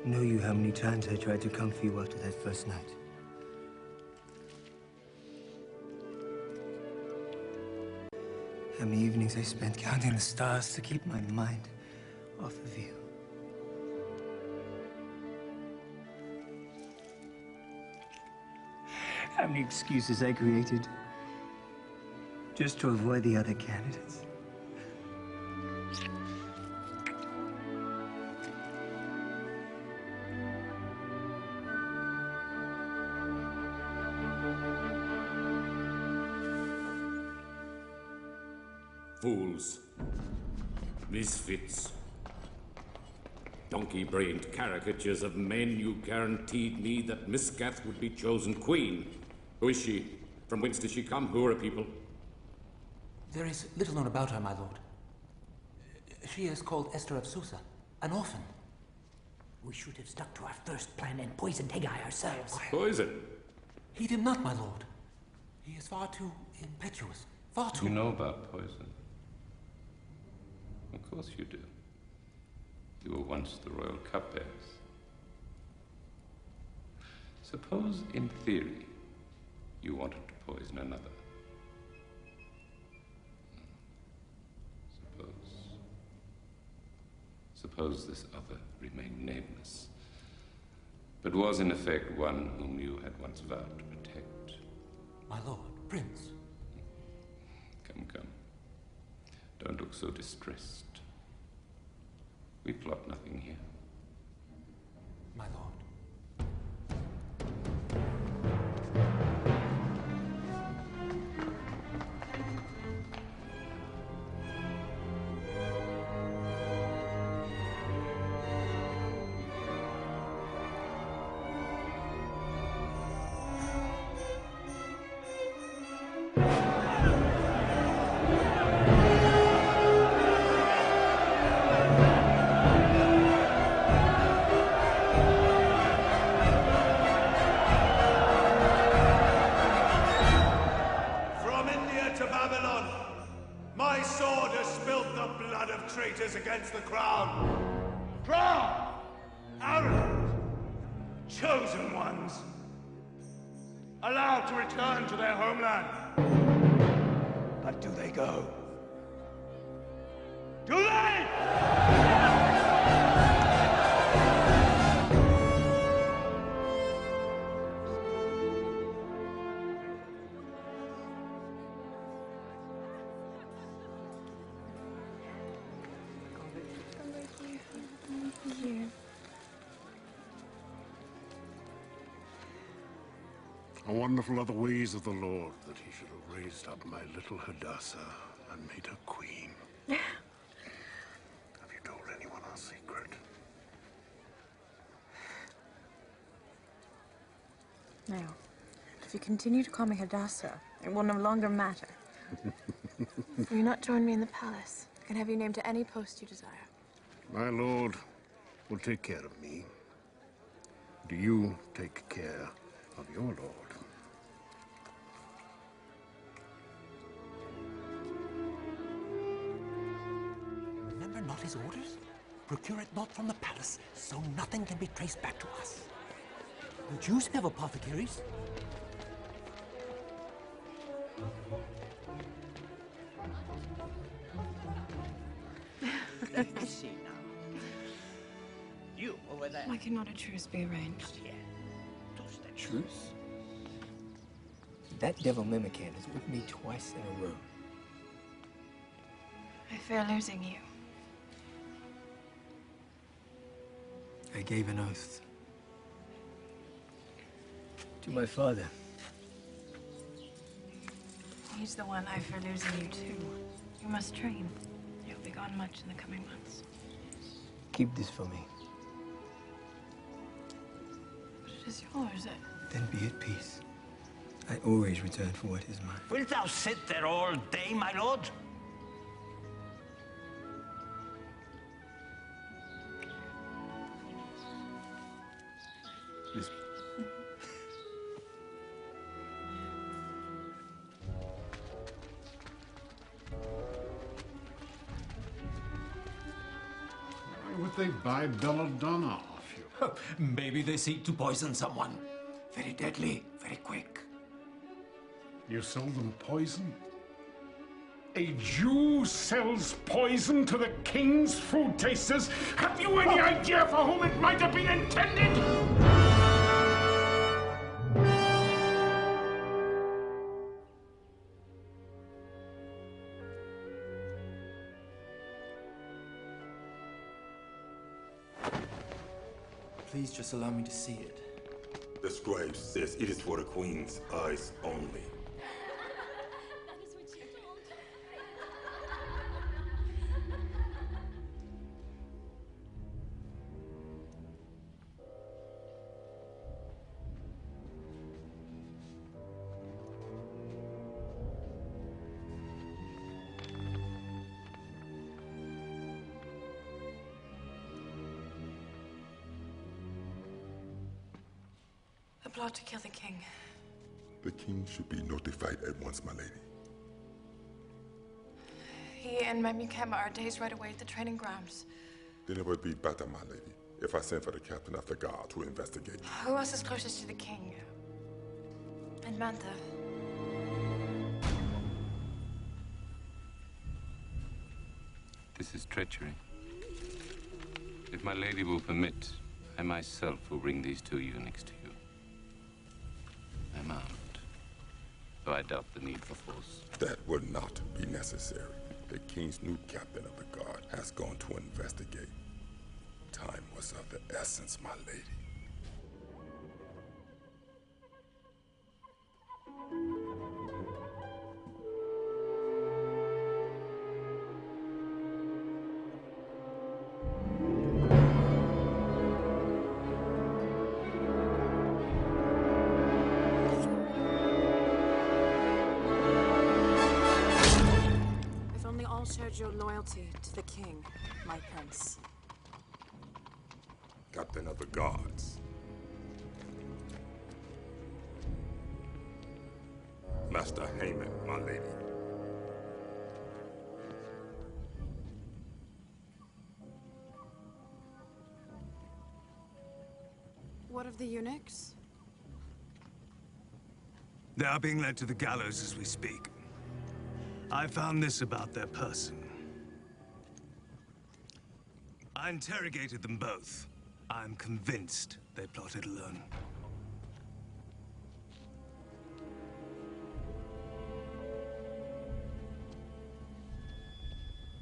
Know you how many times I tried to come for you after that first night? How many evenings I spent counting the stars to keep my mind off of you. How many excuses I created just to avoid the other candidates.
Fools. Misfits. Donkey-brained caricatures of men. You guaranteed me that Miss Gath would be chosen queen. Who is she? From whence does she come? Who are her people?
There is little known about her, my lord. She is called Esther of Susa, an orphan.
We should have stuck to our first plan and poisoned Hegai ourselves.
Poison?
Heed him not, my lord. He is far too impetuous. Far too...
You know about poison? Of course you do. You were once the royal cupbearers. Suppose, in theory, you wanted to poison another. Suppose this other remained nameless, but was in effect one whom you had once vowed to protect.
My lord, Prince.
Come. Don't look so distressed. We plot nothing here.
My lord.
Against the crown. Proud, arrogant, chosen ones, allowed to return to their homeland. But do they go? Do they?
How wonderful are the ways of the Lord, that he should have raised up my little Hadassah and made her queen. Have you told anyone our secret?
No. If you continue to call me Hadassah, it will no longer matter. Will you not join me in the palace? I can have you named to any post you desire.
My lord will take care of me. Do you take care of your lord?
Remember not his orders? Procure it not from the palace, so nothing can be traced back to us. The Jews have apothecaries.
See now. You over there.
Why cannot a truce be arranged?
Truce? That devil Mimican has whipped me twice in a row.
I fear losing you.
I gave an oath to my father.
He's the one I fear losing you too. You must train. You'll be gone much in the coming months.
Keep this for me.
But it is yours.
Then be at peace. I always return for what is mine.
Wilt thou sit there all day, my lord?
they buy belladonna off you?
Maybe they seek to poison someone. Very deadly, very quick.
You sell them poison? A Jew sells poison to the king's food tasters? Have you any idea for whom it might have been intended?
Please just allow me to see it.
The scribe says it is for the queen's eyes only.
A plot to kill the king.
The king should be notified at once, my lady.
He and Memukema are days right away at the training grounds.
Then it would be better, my lady, if I sent for the captain of the guard to investigate.
Who else is closest to the king? And Mantha.
This is treachery. If my lady will permit, I myself will bring these two eunuchs to you. I'm armed, though I doubt the need for force.
That would not be necessary. The king's new captain of the guard has gone to investigate. Time was of the essence, my lady.
Shared your loyalty to the king, my prince.
Captain of the guards. Master Haman, my lady.
What of the eunuchs?
They are being led to the gallows as we speak. I found this about their person. I interrogated them both. I'm convinced they plotted alone.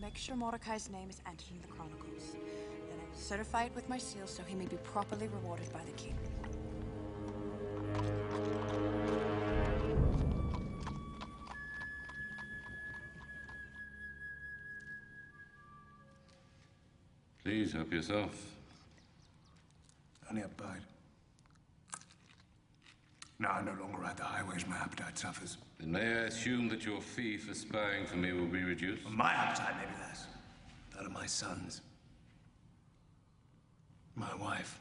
Make sure Mordecai's name is entered in the Chronicles. Then I will certify it with my seal so he may be properly rewarded by the king.
Please help yourself.
Only a bite. Now I'm no longer at the highways, my appetite suffers.
Then may I assume that your fee for spying for me will be reduced?
My appetite may be less. That of my sons. My wife.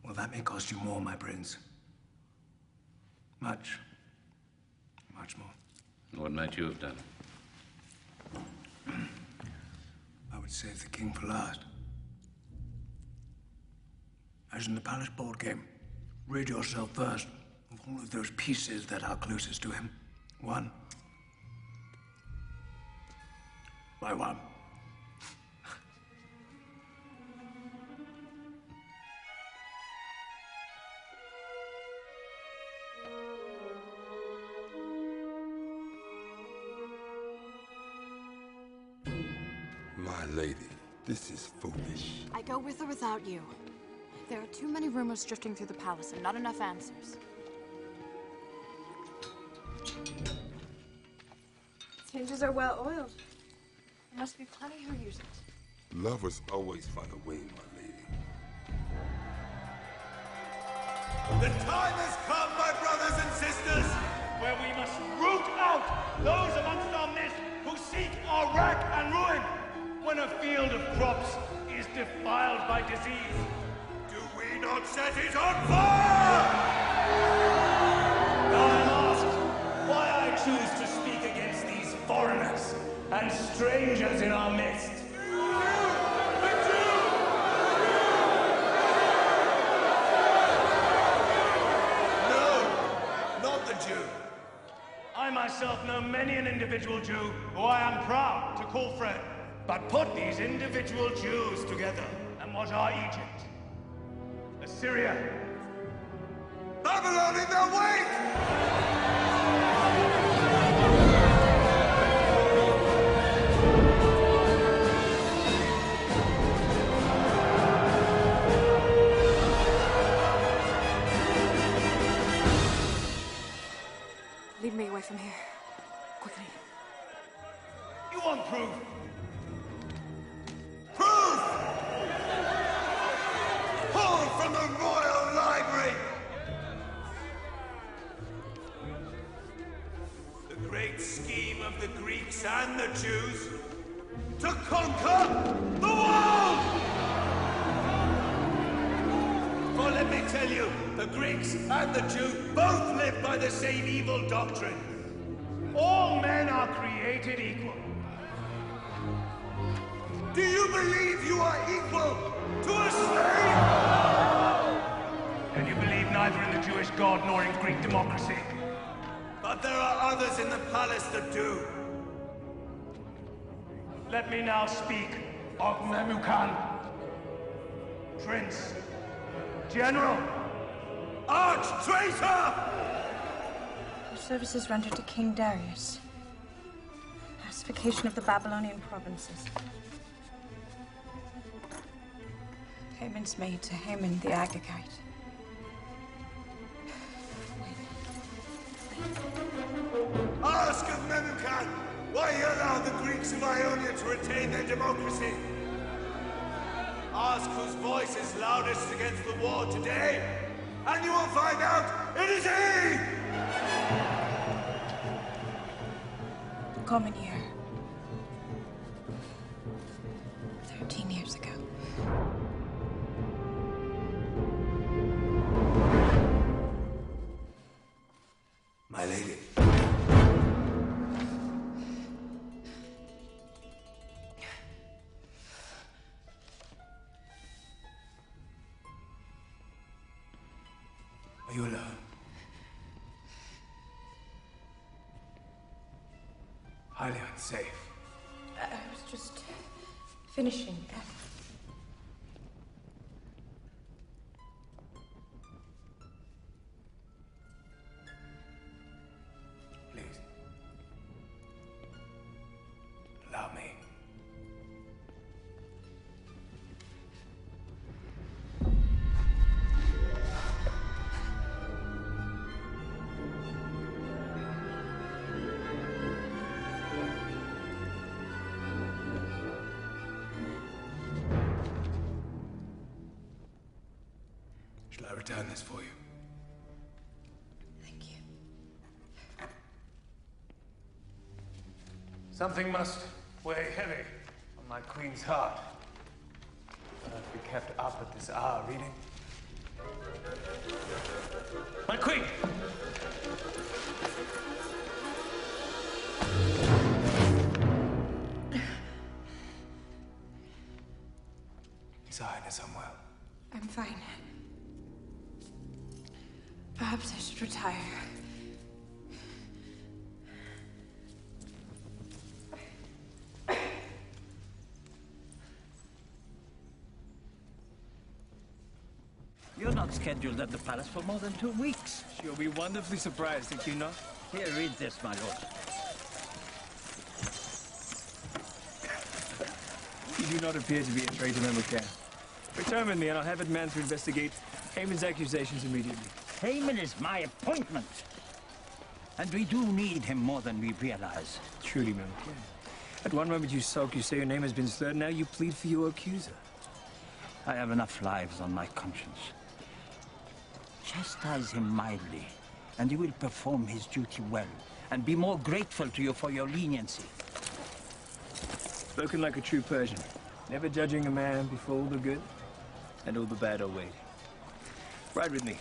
Well, that may cost you more, my prince. Much. Much more.
And what might you have done?
I would save the king for last. As in the palace board game, rid yourself first of all of those pieces that are closest to him. One by one.
My lady, this is foolish.
I go with or without you. There are too many rumors drifting through the palace and not enough answers. These hinges are well oiled. There must be plenty who use it.
Lovers always find a way, my lady.
The time has come, my brothers and sisters, where we must root out those amongst our midst who seek our wrack and ruin. When a field of crops is defiled by disease, do we not set it on fire? Now I'm asked why I choose to speak against these foreigners and strangers in our midst. myself know many an individual Jew who I am proud to call friend. But put these individual Jews together, and what are Egypt? Assyria? Babylon in their wake!
Lead me away from here. Quickly.
You want proof? Proof! Pulled from the royal library! The great scheme of the Greeks and the Jews to conquer the world! For let me tell you, the Greeks and the Jews both live by the same evil doctrine. All men are created equal. Do you believe you are equal to a slave? And you believe neither in the Jewish God nor in Greek democracy? But there are others in the palace that do. Let me now speak of Memucan, Prince, General, Arch-traitor!
Your services rendered to King Darius. Pacification of the Babylonian provinces. Payments made to Haman the Agagite.
Ask of Memucan why he allowed the Greeks of Ionia to retain their democracy. Ask whose voice is loudest against the war today, and you will find out it is he!
The common year. 13 years ago.
My lady. Are you alone? Highly unsafe.
I was just finishing.
Please. Allow me. Shall I return this for you?
Thank you.
Something must weigh heavy on my queen's heart. Cannot be kept up at this hour reading. My queen!
His Highness unwell.
I'm fine. Perhaps I should retire.
You're not scheduled at the palace for more than 2 weeks.
You'll be wonderfully surprised, think you not?
Here, read this, my lord.
You do not appear to be a traitor, Memucan. Return with me, and I'll have it manned to investigate Haman's accusations immediately.
Haman is my appointment. And we do need him more than we realize.
Truly, Memucan. At one moment you sulk, you say your name has been slurred, now you plead for your accuser.
I have enough lives on my conscience. Chastise him mildly, and he will perform his duty well, and be more grateful to you for your leniency.
Spoken like a true Persian, never judging a man before all the good and all the bad are weighed. Ride with me.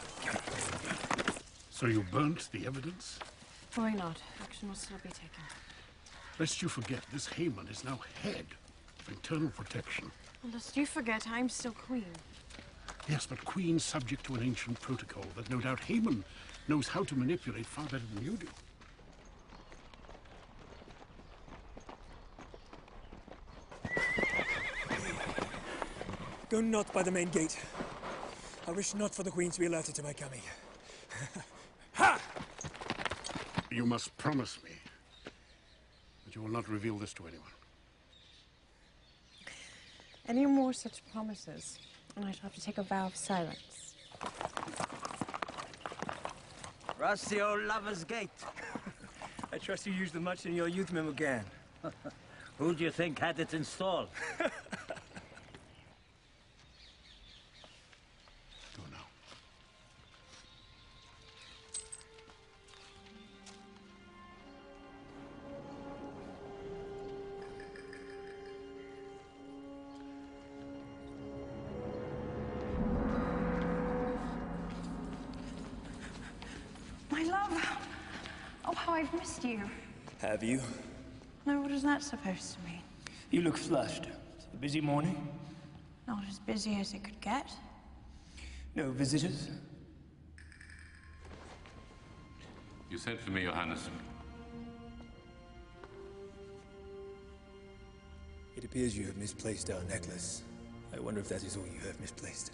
So you burnt the evidence?
Why not? Action will still be taken.
Lest you forget, this Haman is now head of internal protection.
Well, lest you forget, I'm still queen.
Yes, but queen subject to an ancient protocol that no doubt Haman knows how to manipulate far better than you do.
Go not by the main gate. I wish not for the Queen to be alerted to my coming. Ha!
You must promise me that you will not reveal this to anyone.
Any more such promises, and I shall have to take a vow of silence.
Rusty old lover's gate. I trust you used them much in your youth, Memocan.
Who do you think had it installed?
Go now.
My love. Oh, how I've missed you.
Have you?
No, what is that supposed to mean?
You look flushed. It's a busy morning.
Not as busy as it could get.
No visitors?
You sent for me, Your Highness.
It appears you have misplaced our necklace. I wonder if that is all you have misplaced.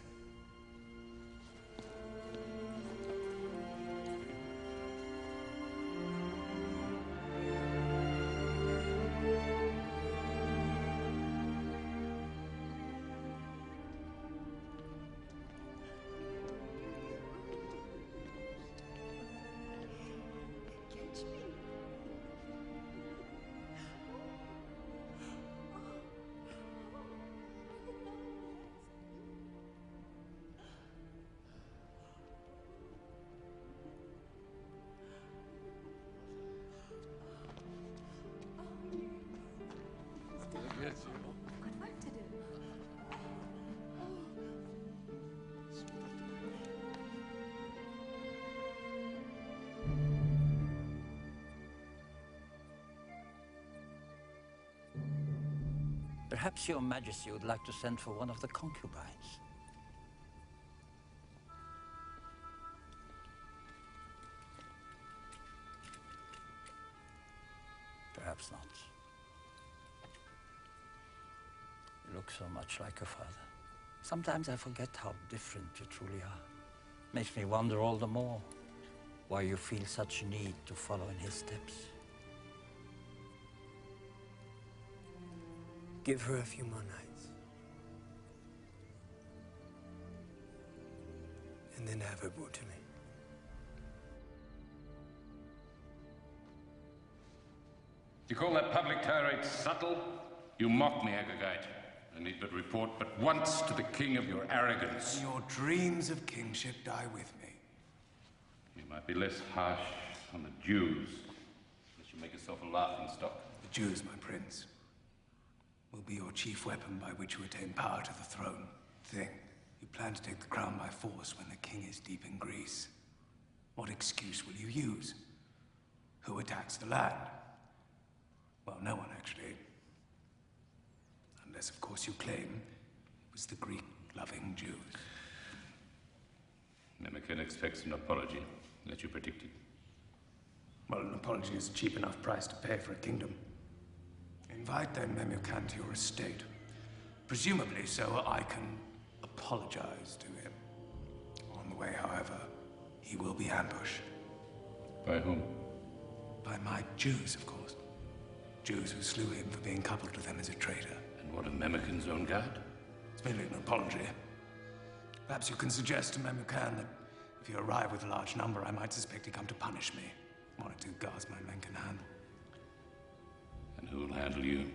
Perhaps your Majesty would like to send for one of the concubines. Perhaps not. You look so much like your father. Sometimes I forget how different you truly are. Makes me wonder all the more why you feel such need to follow in his steps.
Give her a few more nights. And then have her brought to me.
You call that public tirade subtle? You mock me, Agagite. I need but report but once to the king of your arrogance.
Your dreams of kingship die with me.
You might be less harsh on the Jews, unless you make yourself a laughing stock.
The Jews, my prince, will be your chief weapon by which you attain power to the throne. Think, you plan to take the crown by force when the king is deep in Greece. What excuse will you use? Who attacks the land? Well, no one, actually. Unless, of course, you claim it was the Greek-loving Jews.
Memocan expects an apology. Let you predict it.
Well, an apology is a cheap enough price to pay for a kingdom. Invite then Memucan to your estate. Presumably so I can apologize to him. On the way, however, he will be ambushed.
By whom?
By my Jews, of course. Jews who slew him for being coupled to them as a traitor.
And what of Memucan's own guard?
It's merely an apology. Perhaps you can suggest to Memucan that if you arrive with a large number, I might suspect he come to punish me. One or two guards my men can handle.
And who'll handle you?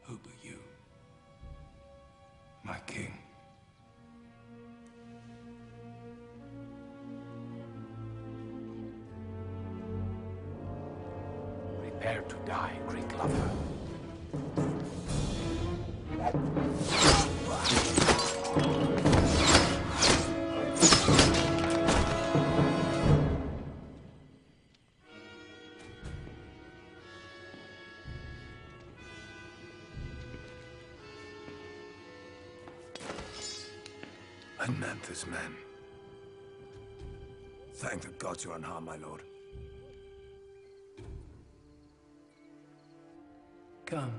Who but you? My king.
Prepare to die, Greek lover.
Anantha's men. Thank the gods you're unharmed, my lord.
Come.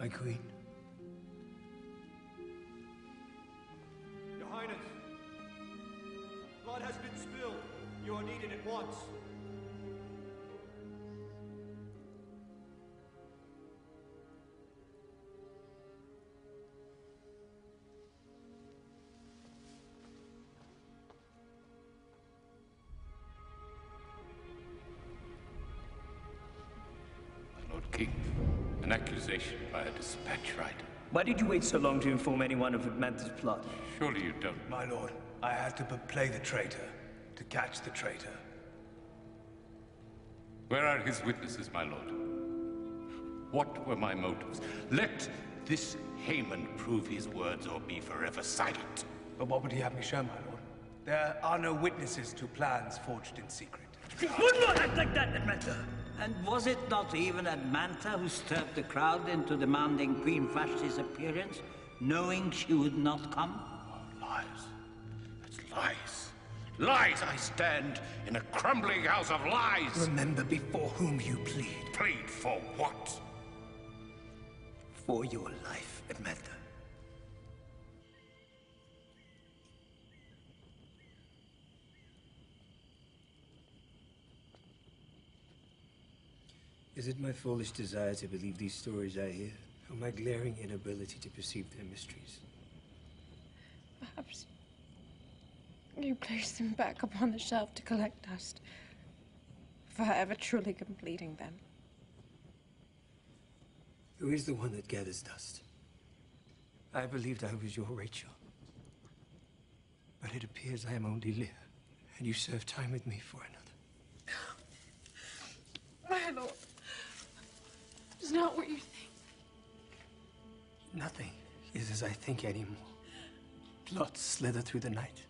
My queen.
Your Highness, blood has been spilled. You are needed at once.
My Lord King, an accusation by a dispatch rider.
Why did you wait so long to inform anyone of Mantha's plot?
Surely you don't.
My lord, I had to play the traitor, to catch the traitor.
Where are his witnesses, my lord? What were my motives? Let this Haman prove his words or be forever silent.
But what would he have me show, my lord? There are no witnesses to plans forged in secret.
You would not act like that, Admantha! And was it not even Admantha who stirred the crowd into demanding Queen Vashti's appearance, knowing she would not come?
Oh, lies. It's lies. Lies! I stand in a crumbling house of lies!
Remember before whom you plead.
Plead for what?
For your life, Admantha. Is it my foolish desire to believe these stories I hear, or my glaring inability to perceive their mysteries?
Perhaps you place them back upon the shelf to collect dust, forever truly completing them.
Who is the one that gathers dust? I believed I was your Rachel. But it appears I am only Leah, and you serve time with me for another.
My lord, it's not what you think.
Nothing is as I think anymore. Plots slither through the night.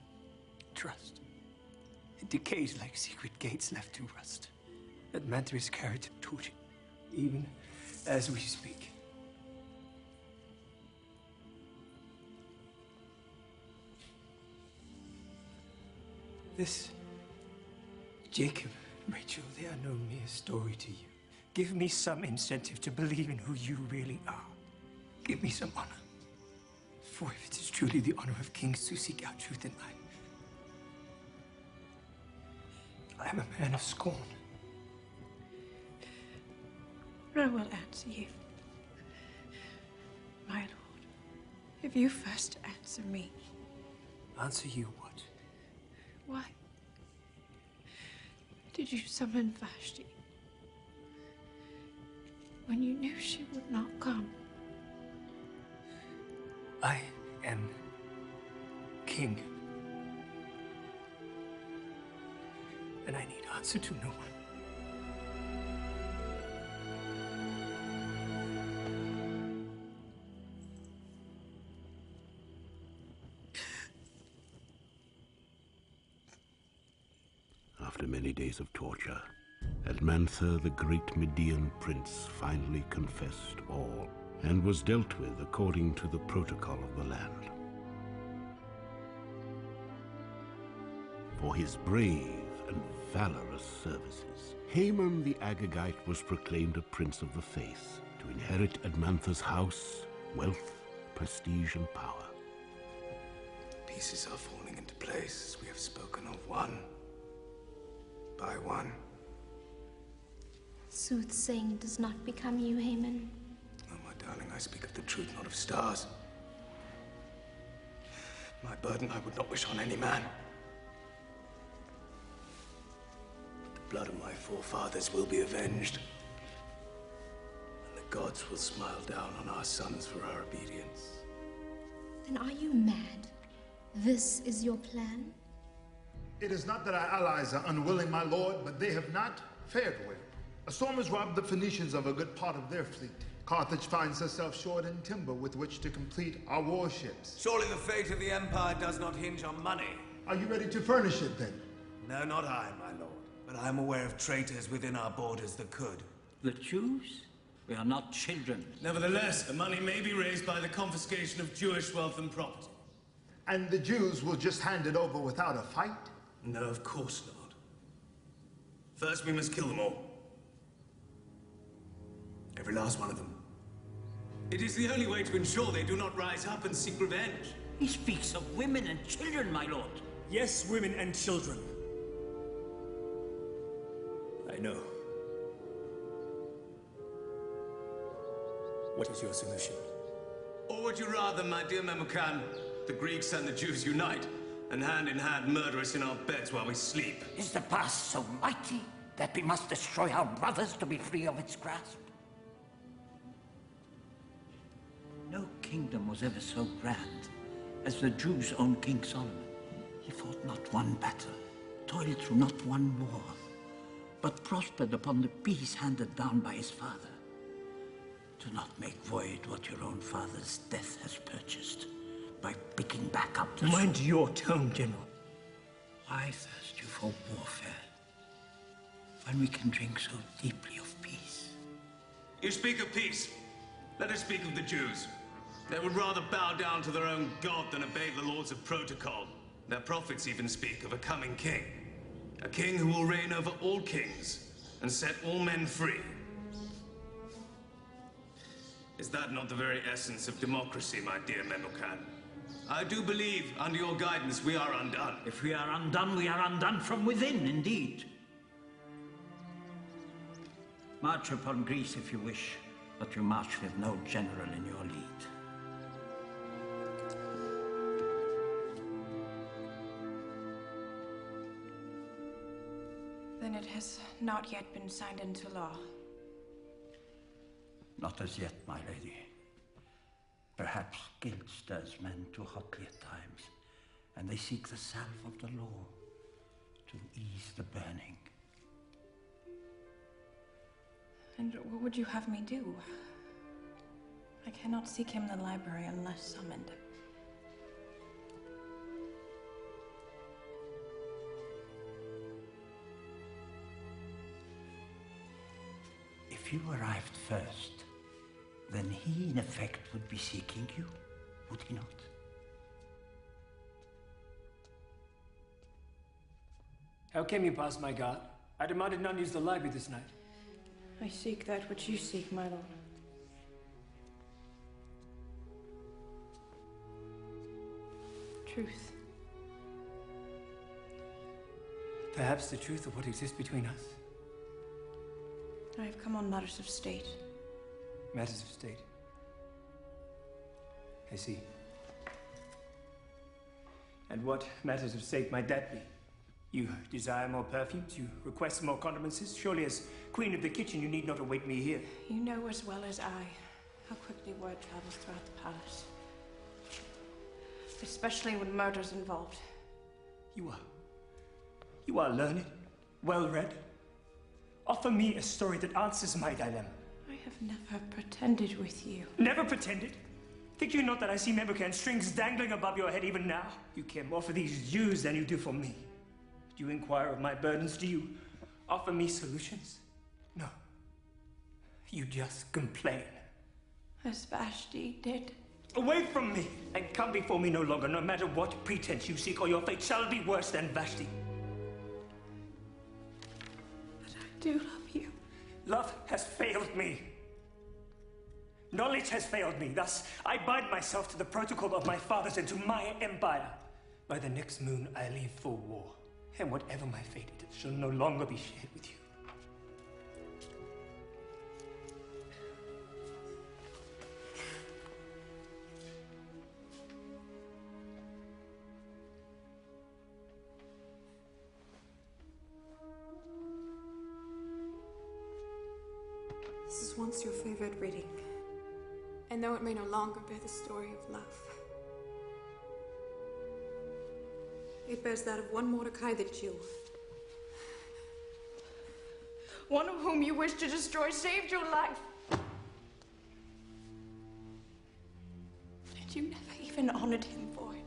Trust. It decays like secret gates left to rust. Admantha is carried to torture, even as we speak. This, Jacob, Rachel, they are no mere story to you. Give me some incentive to believe in who you really are. Give me some honor. For if it is truly the honor of kings to seek out truth in life, I am a man of scorn.
I will answer you. My lord, if you first answer me.
Answer you what?
Why did you summon Vashti when you knew she would not come?
I am king. And I need answer to no one.
After many days of torture, Admantha, the great Median prince, finally confessed all and was dealt with according to the protocol of the land. For his brave and valorous services, Haman the Agagite was proclaimed a prince of the faith to inherit Admantha's house, wealth, prestige, and power.
Pieces are falling into place. We have spoken of one by one.
Soothsaying does not become you, Haman.
Oh, my darling, I speak of the truth, not of stars. My burden I would not wish on any man. But the blood of my forefathers will be avenged. And the gods will smile down on our sons for our obedience.
Then are you mad? This is your plan?
It is not that our allies are unwilling, my lord, but they have not fared well. A storm has robbed the Phoenicians of a good part of their fleet. Carthage finds herself short in timber with which to complete our warships.
Surely the fate of the Empire does not hinge on money.
Are you ready to furnish it, then?
No, not I, my lord. But I am aware of traitors within our borders that could.
The Jews? We are not children.
Nevertheless, the money may be raised by the confiscation of Jewish wealth and property.
And the Jews will just hand it over without a fight?
No, of course not. First, we must kill them all. Every last one of them. It is the only way to ensure they do not rise up and seek revenge.
He speaks of women and children, my lord.
Yes, women and children. I know. What is your solution? Or would you rather, my dear Memucan, the Greeks and the Jews unite, and hand in hand murder us in our beds while we sleep?
Is the past so mighty that we must destroy our brothers to be free of its grasp? No kingdom was ever so grand as the Jews' own King Solomon. He fought not one battle, toiled through not one war, but prospered upon the peace handed down by his father. Do not make void what your own father's death has purchased by picking back up the
Mind your tone, General.
Why thirst you for warfare when we can drink so deeply of peace?
You speak of peace. Let us speak of the Jews. They would rather bow down to their own God than obey the laws of protocol. Their prophets even speak of a coming king. A king who will reign over all kings and set all men free. Is that not the very essence of democracy, my dear Memucan? I do believe, under your guidance, we are undone.
If we are undone from within, indeed. March upon Greece if you wish, but you march with no general in your lead.
Then it has not yet been signed into law.
Not as yet, my lady. Perhaps guilt stirs men too hotly at times, and they seek the salve of the law to ease the burning.
And what would you have me do? I cannot seek him in the library unless summoned.
If you arrived first, then he, in effect, would be seeking you, would he not?
How came you past my guard? I demanded none use the library this night.
I seek that which you seek, my lord. Truth.
Perhaps the truth of what exists between us.
I have come on matters of state.
Matters of state. I see. And what matters of state might that be? You desire more perfumes, you request more condiments. Surely as queen of the kitchen you need not await me here.
You know as well as I how quickly word travels throughout the palace. Especially when murder's involved.
You are learned, well-read. Offer me a story that answers my dilemma.
I have never pretended with you.
Never pretended? Think you not that I see Memucan strings dangling above your head even now? You care more for these Jews than you do for me. Do you inquire of my burdens? Do you offer me solutions? No. You just complain.
As Vashti did.
Away from me, and come before me no longer, no matter what pretense you seek, or your fate shall be worse than Vashti.
But I do love you.
Love has failed me. Knowledge has failed me. Thus, I bind myself to the protocol of my fathers and to my empire. By the next moon, I leave for war. And whatever my fate, it shall no longer be shared with you.
This is once your favorite reading. And though it may no longer bear the story of love, it bears that of one Mordecai the Jew. One of whom you wish to destroy saved your life. And you never even honored him for it.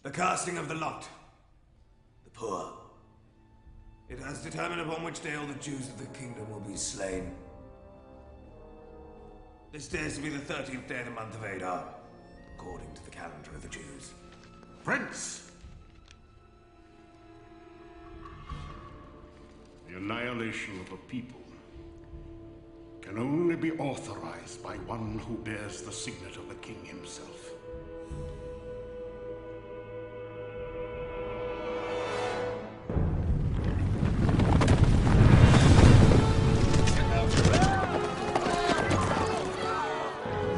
The casting of the lot. The poor. It has determined upon which day all the Jews of the kingdom will be slain. This day is to be the 13th day of the month of Adar, according to the calendar of the Jews.
Prince!
annihilation of a people can only be authorized by one who bears the signet of the king himself.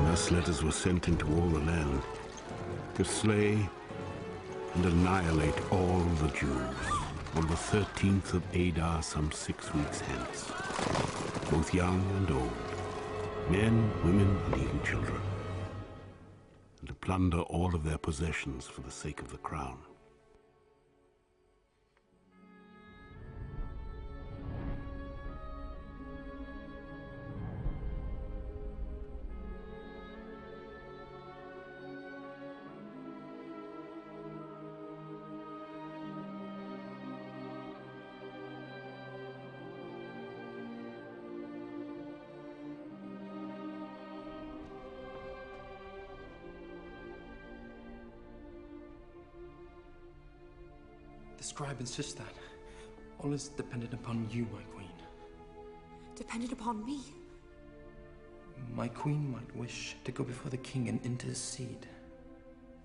Thus letters were sent into all the land to slay and annihilate all the Jews on the 13th of Adar, some 6 weeks hence, both young and old, men, women, and even children, and to plunder all of their possessions for the sake of the crown.
The scribe insists that all is dependent upon you, my queen.
Dependent upon me?
My queen might wish to go before the king and intercede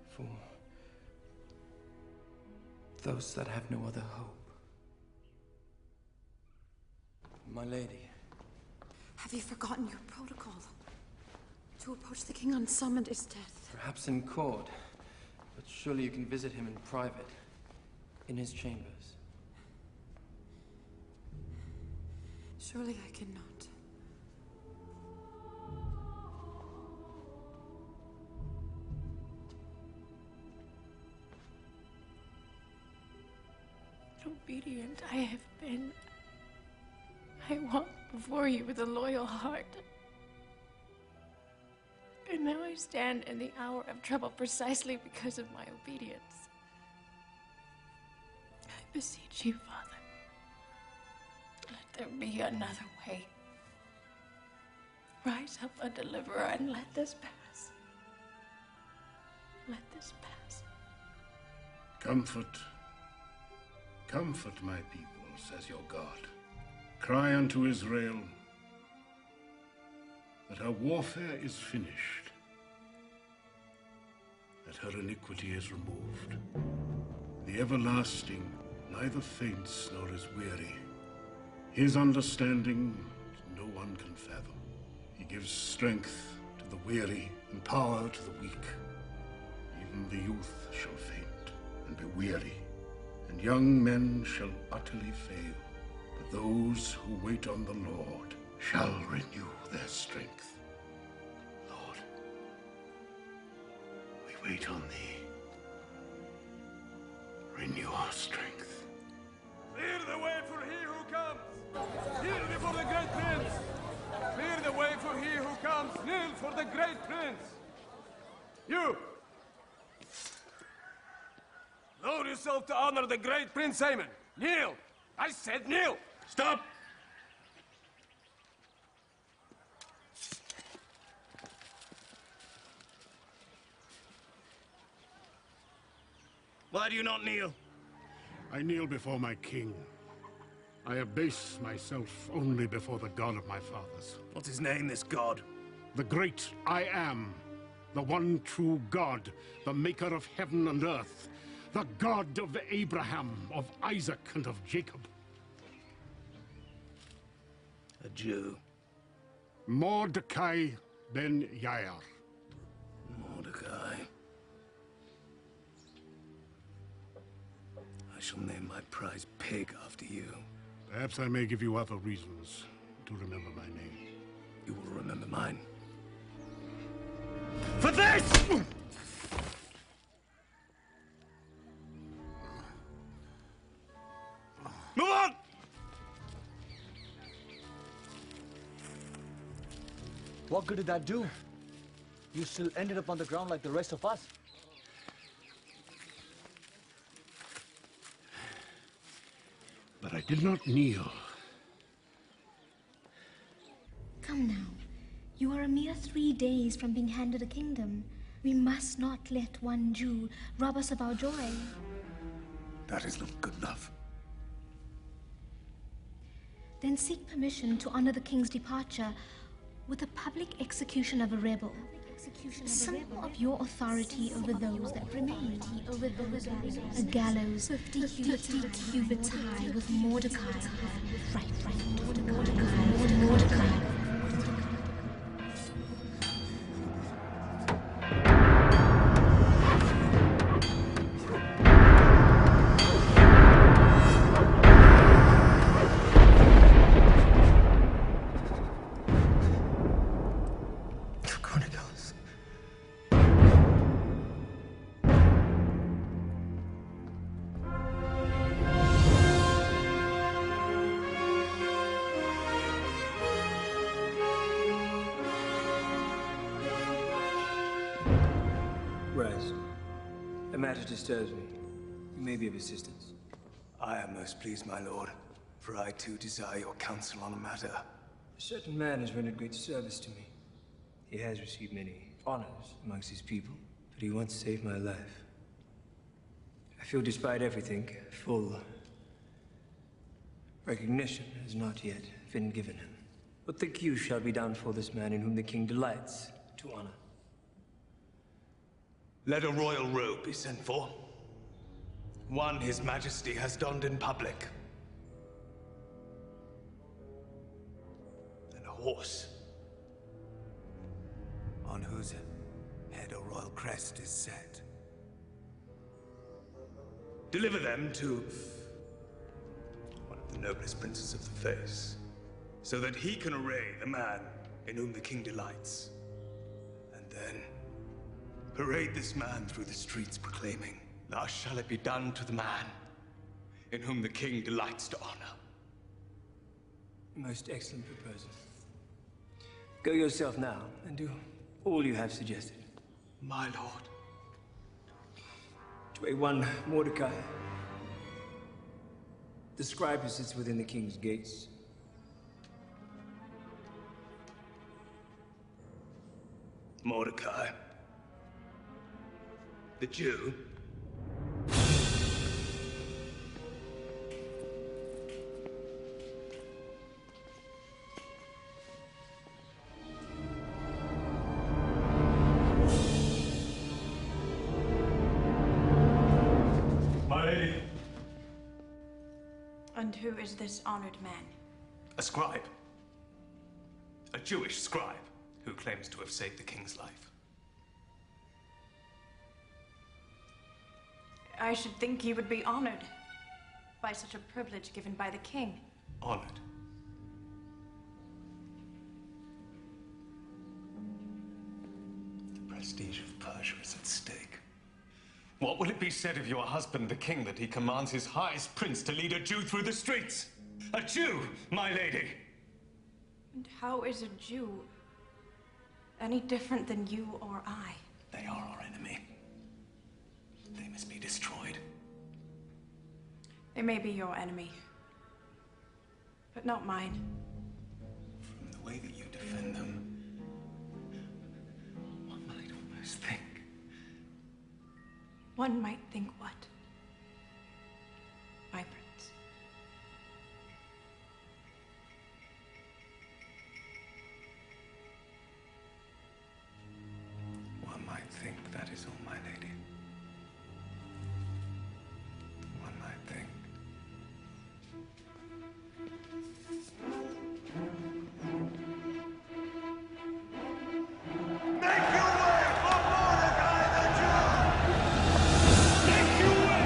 for those that have no other hope. My lady.
Have you forgotten your protocol? To approach the king unsummoned is death.
Perhaps in court, but surely you can visit him in private, in his chambers.
Surely I cannot. Obedient I have been. I walked before you with a loyal heart. And now I stand in the hour of trouble precisely because of my obedience. I beseech you, Father, let there be another way. Rise up a deliverer and let this pass. Let this pass.
Comfort, comfort my people, says your God. Cry unto Israel that her warfare is finished, that her iniquity is removed. The everlasting neither faints nor is weary. His understanding no one can fathom. He gives strength to the weary and power to the weak. Even the youth shall faint and be weary, and young men shall utterly fail. But those who wait on the Lord shall renew their strength. Lord, we wait on thee. Renew our strength.
Clear the way for he who comes! Kneel before the great prince! Clear the way for he who comes! Kneel for the great prince! You! Lower yourself to honor the great Prince Aemon! Kneel! I said kneel!
Stop!
Why do you not kneel?
I kneel before my king. I abase myself only before the God of my fathers.
What's his name, this god?
The great I am, the one true God, the maker of heaven and earth, the God of Abraham, of Isaac, and of Jacob.
A Jew.
Mordecai ben Yair.
Mordecai. I shall name my prize pig after you.
Perhaps I may give you other reasons to remember my name.
You will remember mine. For this! Move on!
What good did that do? You still ended up on the ground like the rest of us.
But I did not kneel.
Come now. You are a mere 3 days from being handed a kingdom. We must not let one Jew rob us of our joy.
That is not good enough.
Then seek permission to honor the king's departure with a public execution of a rebel. Symbol of your authority over those that remain. A gallows 50 cubits high with Mordecai. Right, Mordecai.
Rise. A matter disturbs me. You may be of assistance.
I am most pleased, my lord, for I too desire your counsel on a matter.
A certain man has rendered great service to me. He has received many honors amongst his people, but he once saved my life. I feel despite everything, full recognition has not yet been given him. What think you shall be done for this man in whom the king delights to honor?
Let a royal robe be sent for. One His Majesty has donned in public. And a horse, on whose head a royal crest is set. Deliver them to one of the noblest princes of the face, so that he can array the man in whom the king delights. And then parade this man through the streets proclaiming, "Thus shall it be done to the man in whom the king delights to honor."
Most excellent proposal. Go yourself now and do all you have suggested.
My lord.
To a one Mordecai, the scribe who sits within the king's gates.
Mordecai, the Jew.
My lady.
And who is this honored man?
A scribe. A Jewish scribe who claims to have saved the king's life.
I should think he would be honored by such a privilege given by the king.
Honored. The prestige of Persia is at stake. What will it be said of your husband, the king, that he commands his highest prince to lead a Jew through the streets? A Jew, my lady!
And how is a Jew any different than you or I?
They are our enemy. They must be destroyed.
They may be your enemy, but not mine.
From the way that you defend them, one might almost think.
One might think what? My prince.
One might think that is all, my lady. One might think.
Make your way for Mordecai the Jew! Make your way!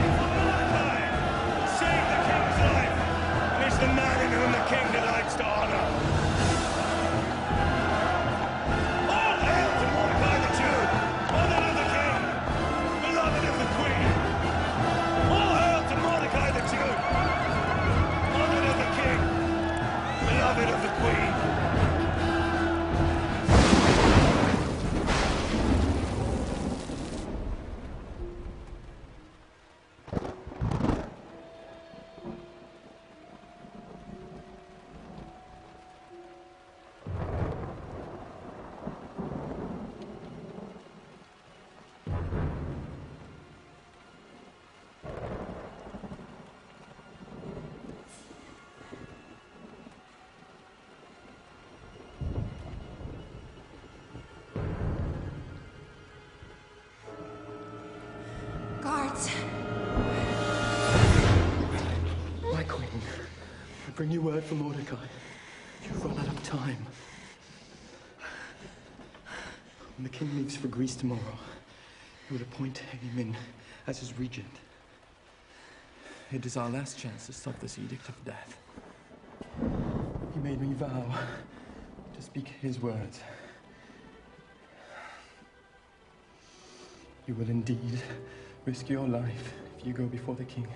gods!
My queen, I bring you word from Mordecai. You've run out of time. When the king leaves for Greece tomorrow, he will appoint Haman as his regent. It is our last chance to stop this edict of death. He made me vow to speak his words. You will indeed risk your life if you go before the king.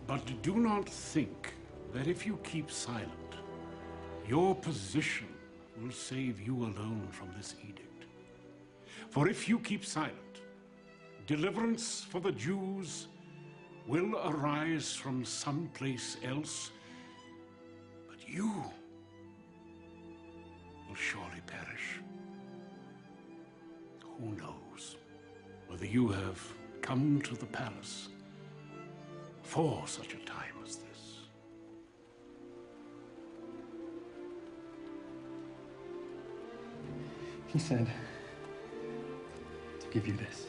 But do not think that if you keep silent, your position will save you alone from this edict. For if you keep silent, deliverance for the Jews will arise from someplace else, but you will surely perish. Who knows whether you have come to the palace for such a time as this?
He said to give you this.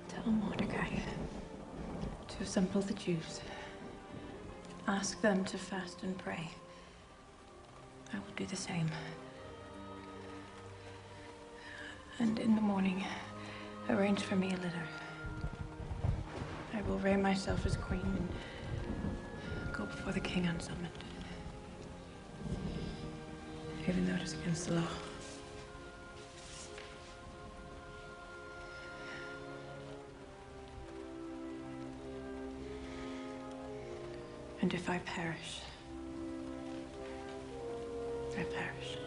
Tell Mordecai to assemble the Jews. Ask them to fast and pray. I will do the same. And in the morning, arrange for me a litter. I will array myself as queen and go before the king unsummoned. Even though it is against the law. And if I perish, I perish.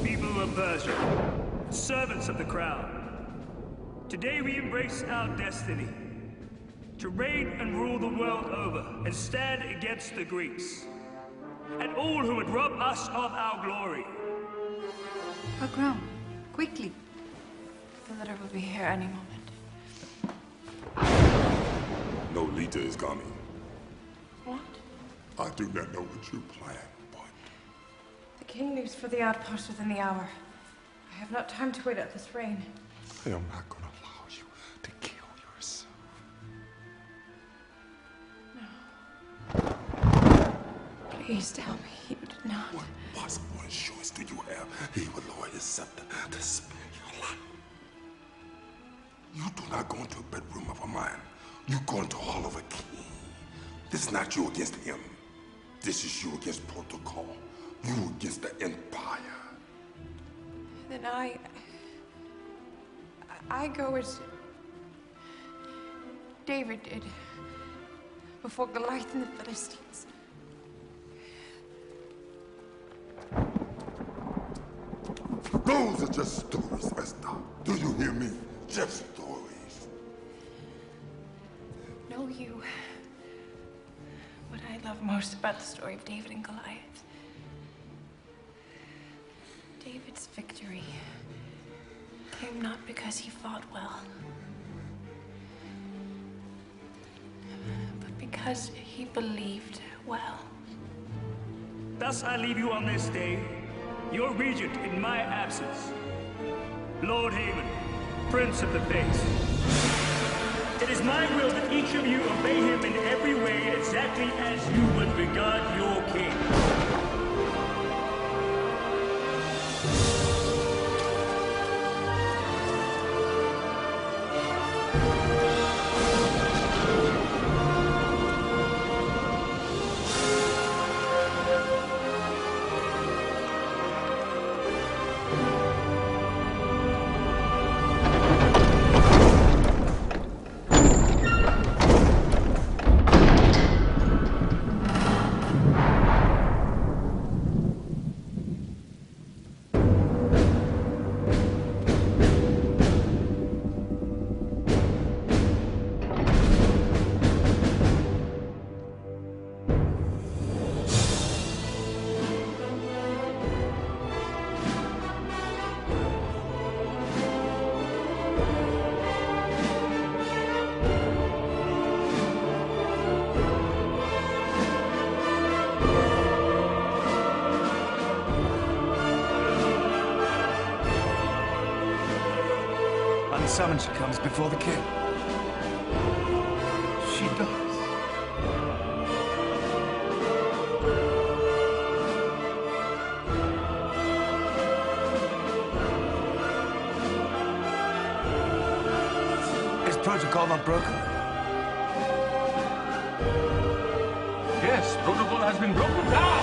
People of Persia, servants of the crown, today we embrace our destiny to reign and rule the world over and stand against the Greeks and all who would rob us of our glory.
Our crown, quickly. The litter will be here any moment.
No leader is coming.
What?
I do not know what you plan, but...
The king leaves for the outpost within the hour. I have not time to wait out this rain.
I am not going to allow you to kill yourself.
Please tell me you did not.
What possible assurance do you have he will lower his scepter to spare your life? You do not go into a bedroom of a man. You go into the hall of a king. This is not you against him. This is you against protocol. You against the empire.
Then I go as David did before Goliath and the Philistines.
Those are just stories, Esther. Do you hear me? Just stories.
Know you. What I love most about the story of David and Goliath. David's victory came not because he fought well, but because he believed well.
Thus I leave you on this day, your regent in my absence, Lord Haman, Prince of the Face. It is my will that each of you obey him in every way exactly as you would regard your king.
summon she comes before the king.
She does.
Is protocol not broken?
Yes, protocol has been broken down.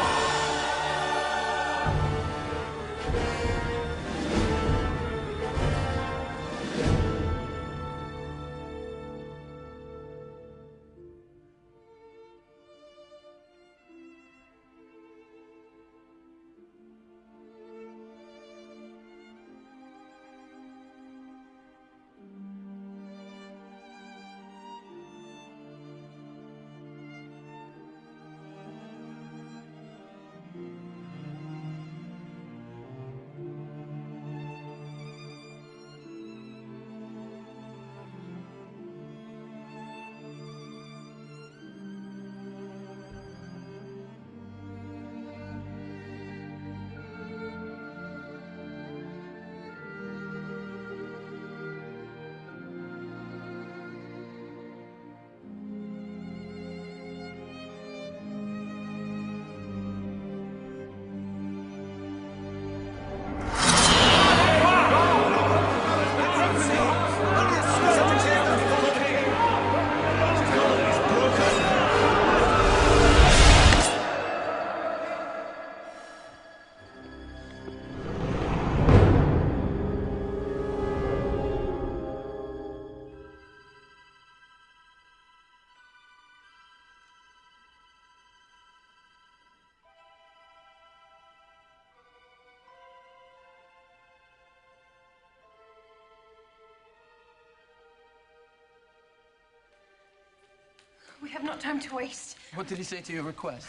We have not time to waste.
What did he say to your request?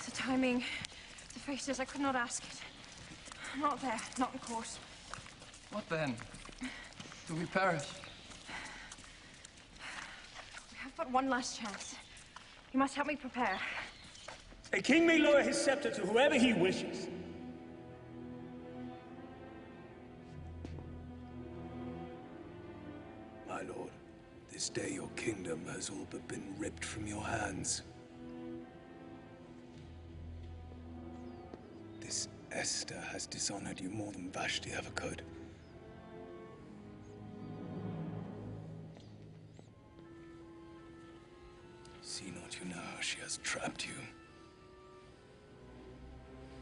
The timing, the faces, I could not ask it. Not there, not in course.
What then? Do we perish?
We have but one last chance. You must help me prepare.
A king may lower his scepter to whoever he wishes.
My lord, this day your kingdom has all but been ripped from your hands. This Esther has dishonored you more than Vashti ever could. See not you now how she has trapped you,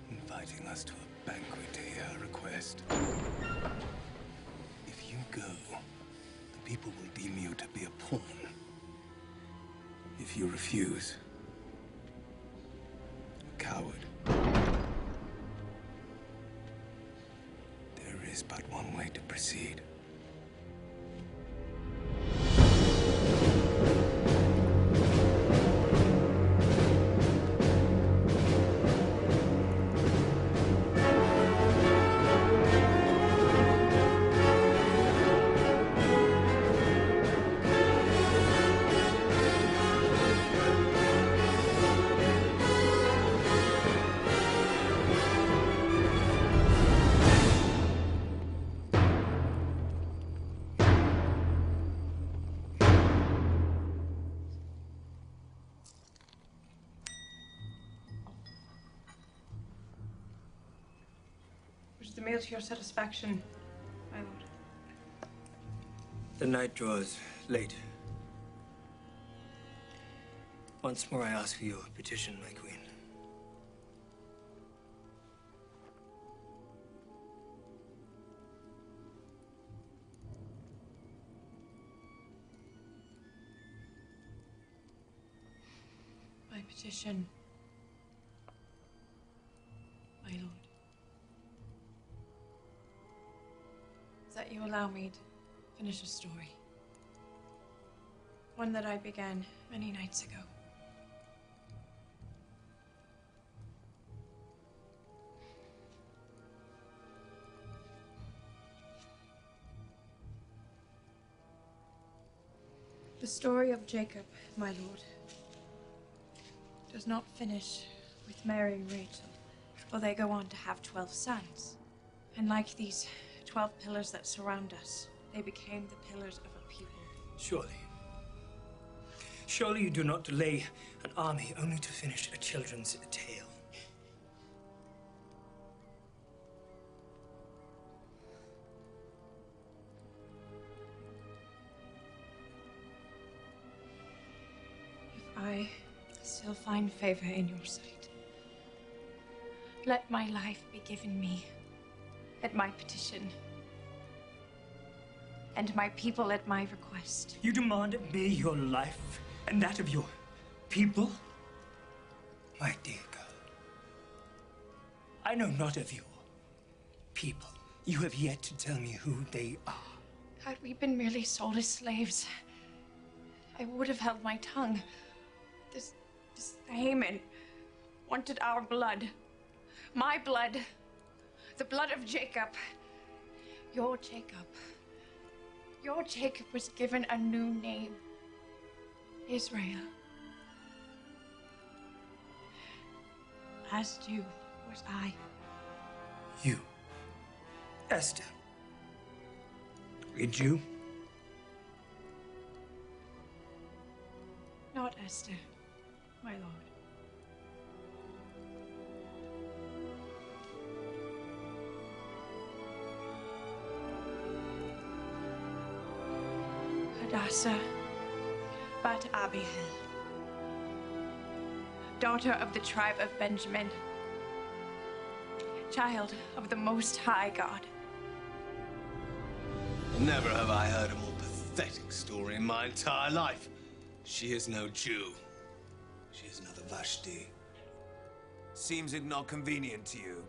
inviting us to a banquet to hear her request. If you go, the people will deem you to be a pawn. If you refuse, a coward. There is but one way to proceed.
Was the meal to your satisfaction, my lord?
The night draws late. Once more I ask for your petition, my queen.
My petition, my lord, is that you allow me to finish a story. One that I began many nights ago. The story of Jacob, my lord, does not finish with Mary and Rachel, for they go on to have 12 sons. And like these 12 pillars that surround us,
they became the pillars of a people. Surely you do not delay an army only to finish a children's tale. If I still find favor in your sight, let my life be given me at my petition, and my people at my request. You demand of me your life and that of your people? My dear girl, I know not of your people. You have yet to tell me who they are. Had we been merely sold as slaves, I would have held my tongue. This Haman wanted our blood. My blood. The blood of Jacob. Your Jacob. Your Jacob was given a new name. Israel. As Jew was I. You, Esther, a Jew? Not Esther, my lord. Hadassah, bat Abihail, daughter of the tribe of Benjamin, child of the Most High God.
Never have I heard a more pathetic story in my entire life. She is no Jew. She is another Vashti. Seems it not convenient to you.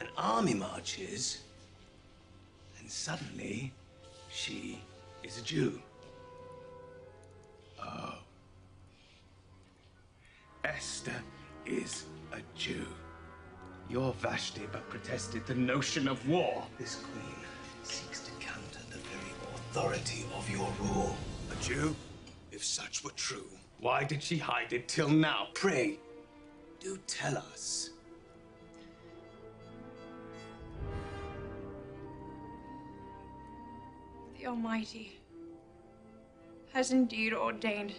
An army marches, and suddenly she is a Jew. Oh. Esther is a Jew. Your Vashti but protested the notion of war. This queen seeks to counter the very authority of your rule. A Jew? If such were true, why did she hide it till now? Pray, do tell us.
The Almighty has indeed ordained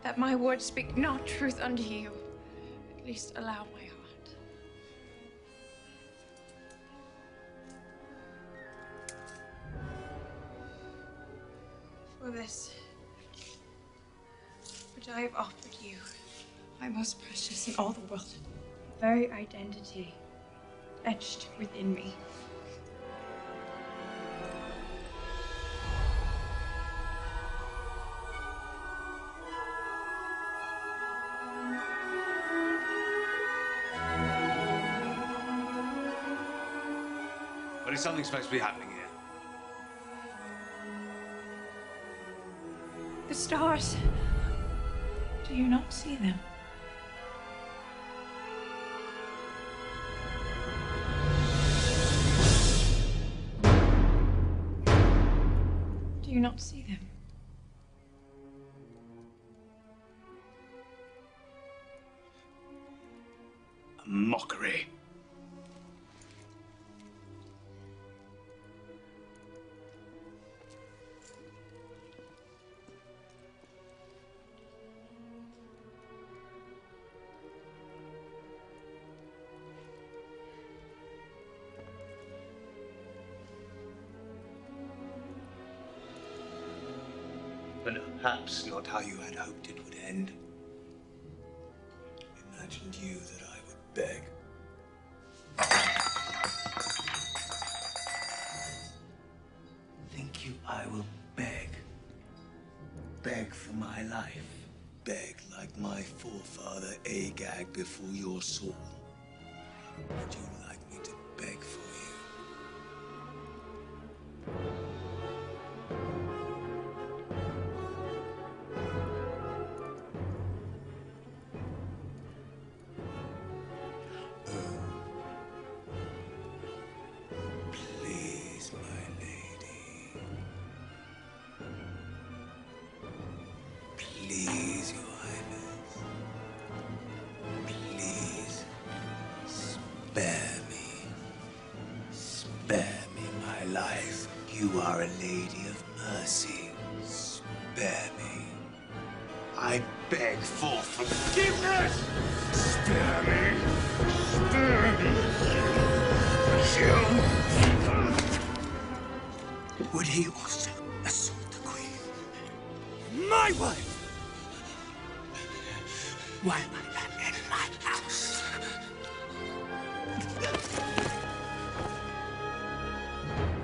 that my words speak not truth unto you. At least allow my heart. For this, which I have offered you, my most precious in all the world, the very identity etched within me.
But is something supposed to be happening here?
The stars. Do you not see them? Do you not see them?
A mockery. But perhaps not how you had hoped it would end. Imagined you that I would beg. Think you I will beg? Beg for my life? Beg like my forefather Agag before your Saul? Would you like me to beg for you? Please, my lady. Please, your highness. Please, spare me. Spare me my life.
You are a lady of mercy. Spare me. I beg for forgiveness! Spare me! Spare me! Would he also assault the Queen? My wife! While I am in my house.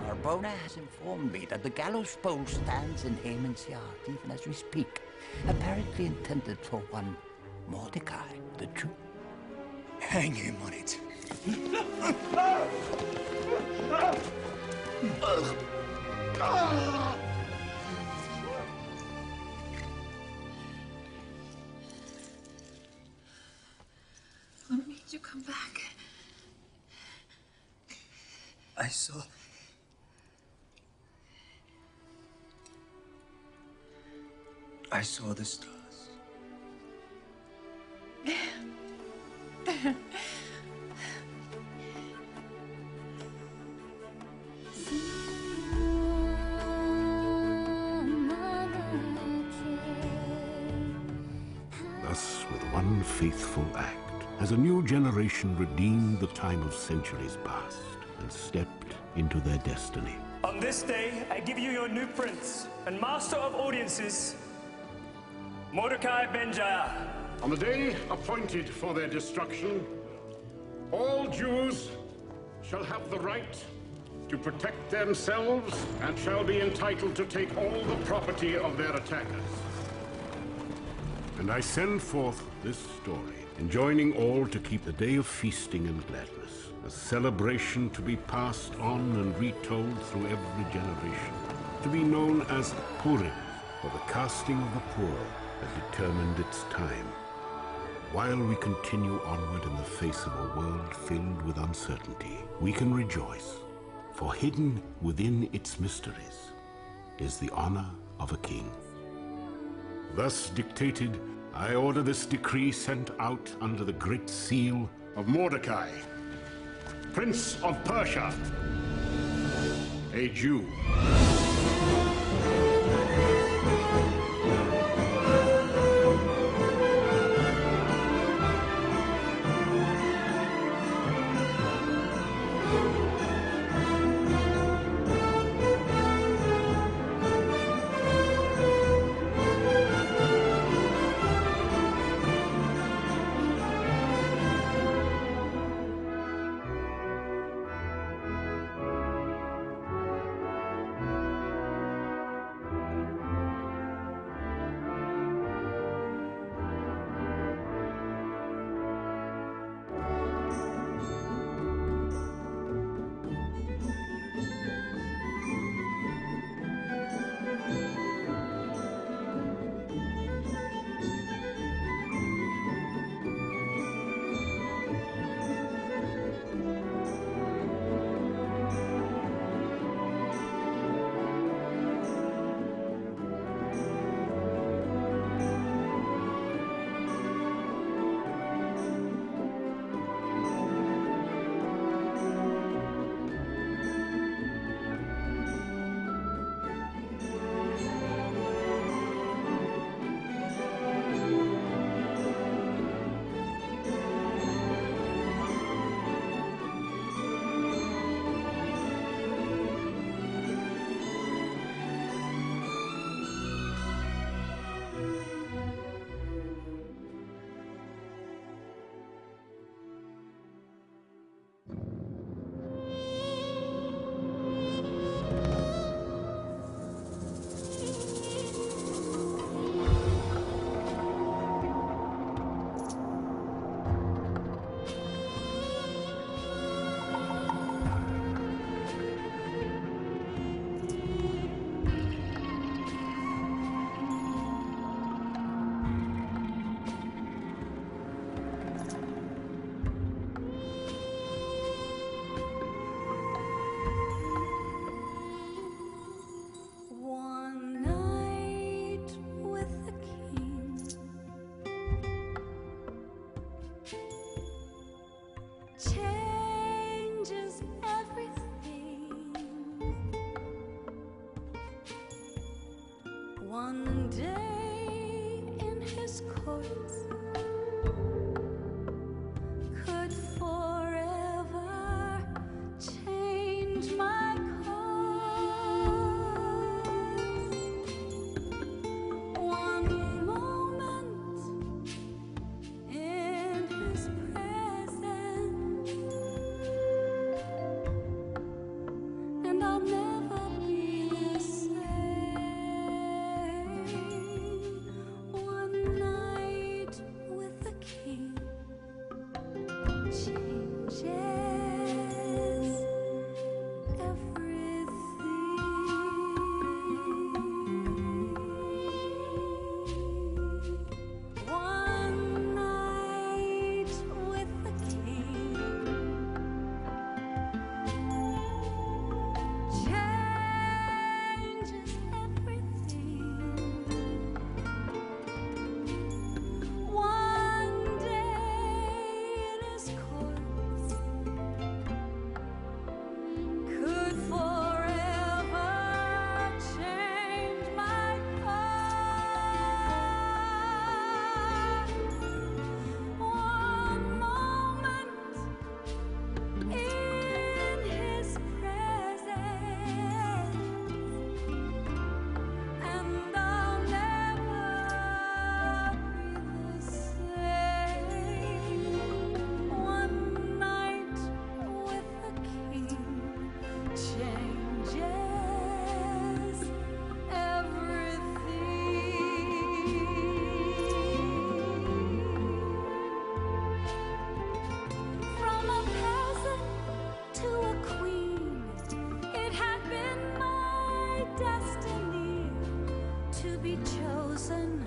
Arbona has informed me that the gallows pole stands in Haman's yard, even as we speak. Apparently intended for one Mordecai, the Jew.
Hang him on it.
What made you come back?
I saw the stars.
Thus, with one faithful act, has a new generation redeemed the time of centuries past and stepped into their destiny.
On this day, I give you your new prince and master of audiences, Mordecai Ben-Jair.
On the day appointed for their destruction, all Jews shall have the right to protect themselves and shall be entitled to take all the property of their attackers. And I send forth this story, enjoining all to keep the day of feasting and gladness, a celebration to be passed on and retold through every generation, to be known as Purim, or the casting of the poor, that determined its time. While we continue onward in the face of a world filled with uncertainty, we can rejoice, for hidden within its mysteries is the honor of a king. Thus dictated, I order this decree sent out under the great seal of Mordecai, Prince of Persia, a Jew.
One day in his courts could forever change my course. One moment in his presence, and I'll never be the same. One night with the king changes everything. One night with the king changes everything. One day in his courts could forever change my course. One moment in his presence, and I'll never be the same. One night with the king changes everything. From a peasant to a queen, it had been my destiny to be chosen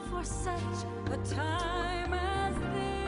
for such a time as this.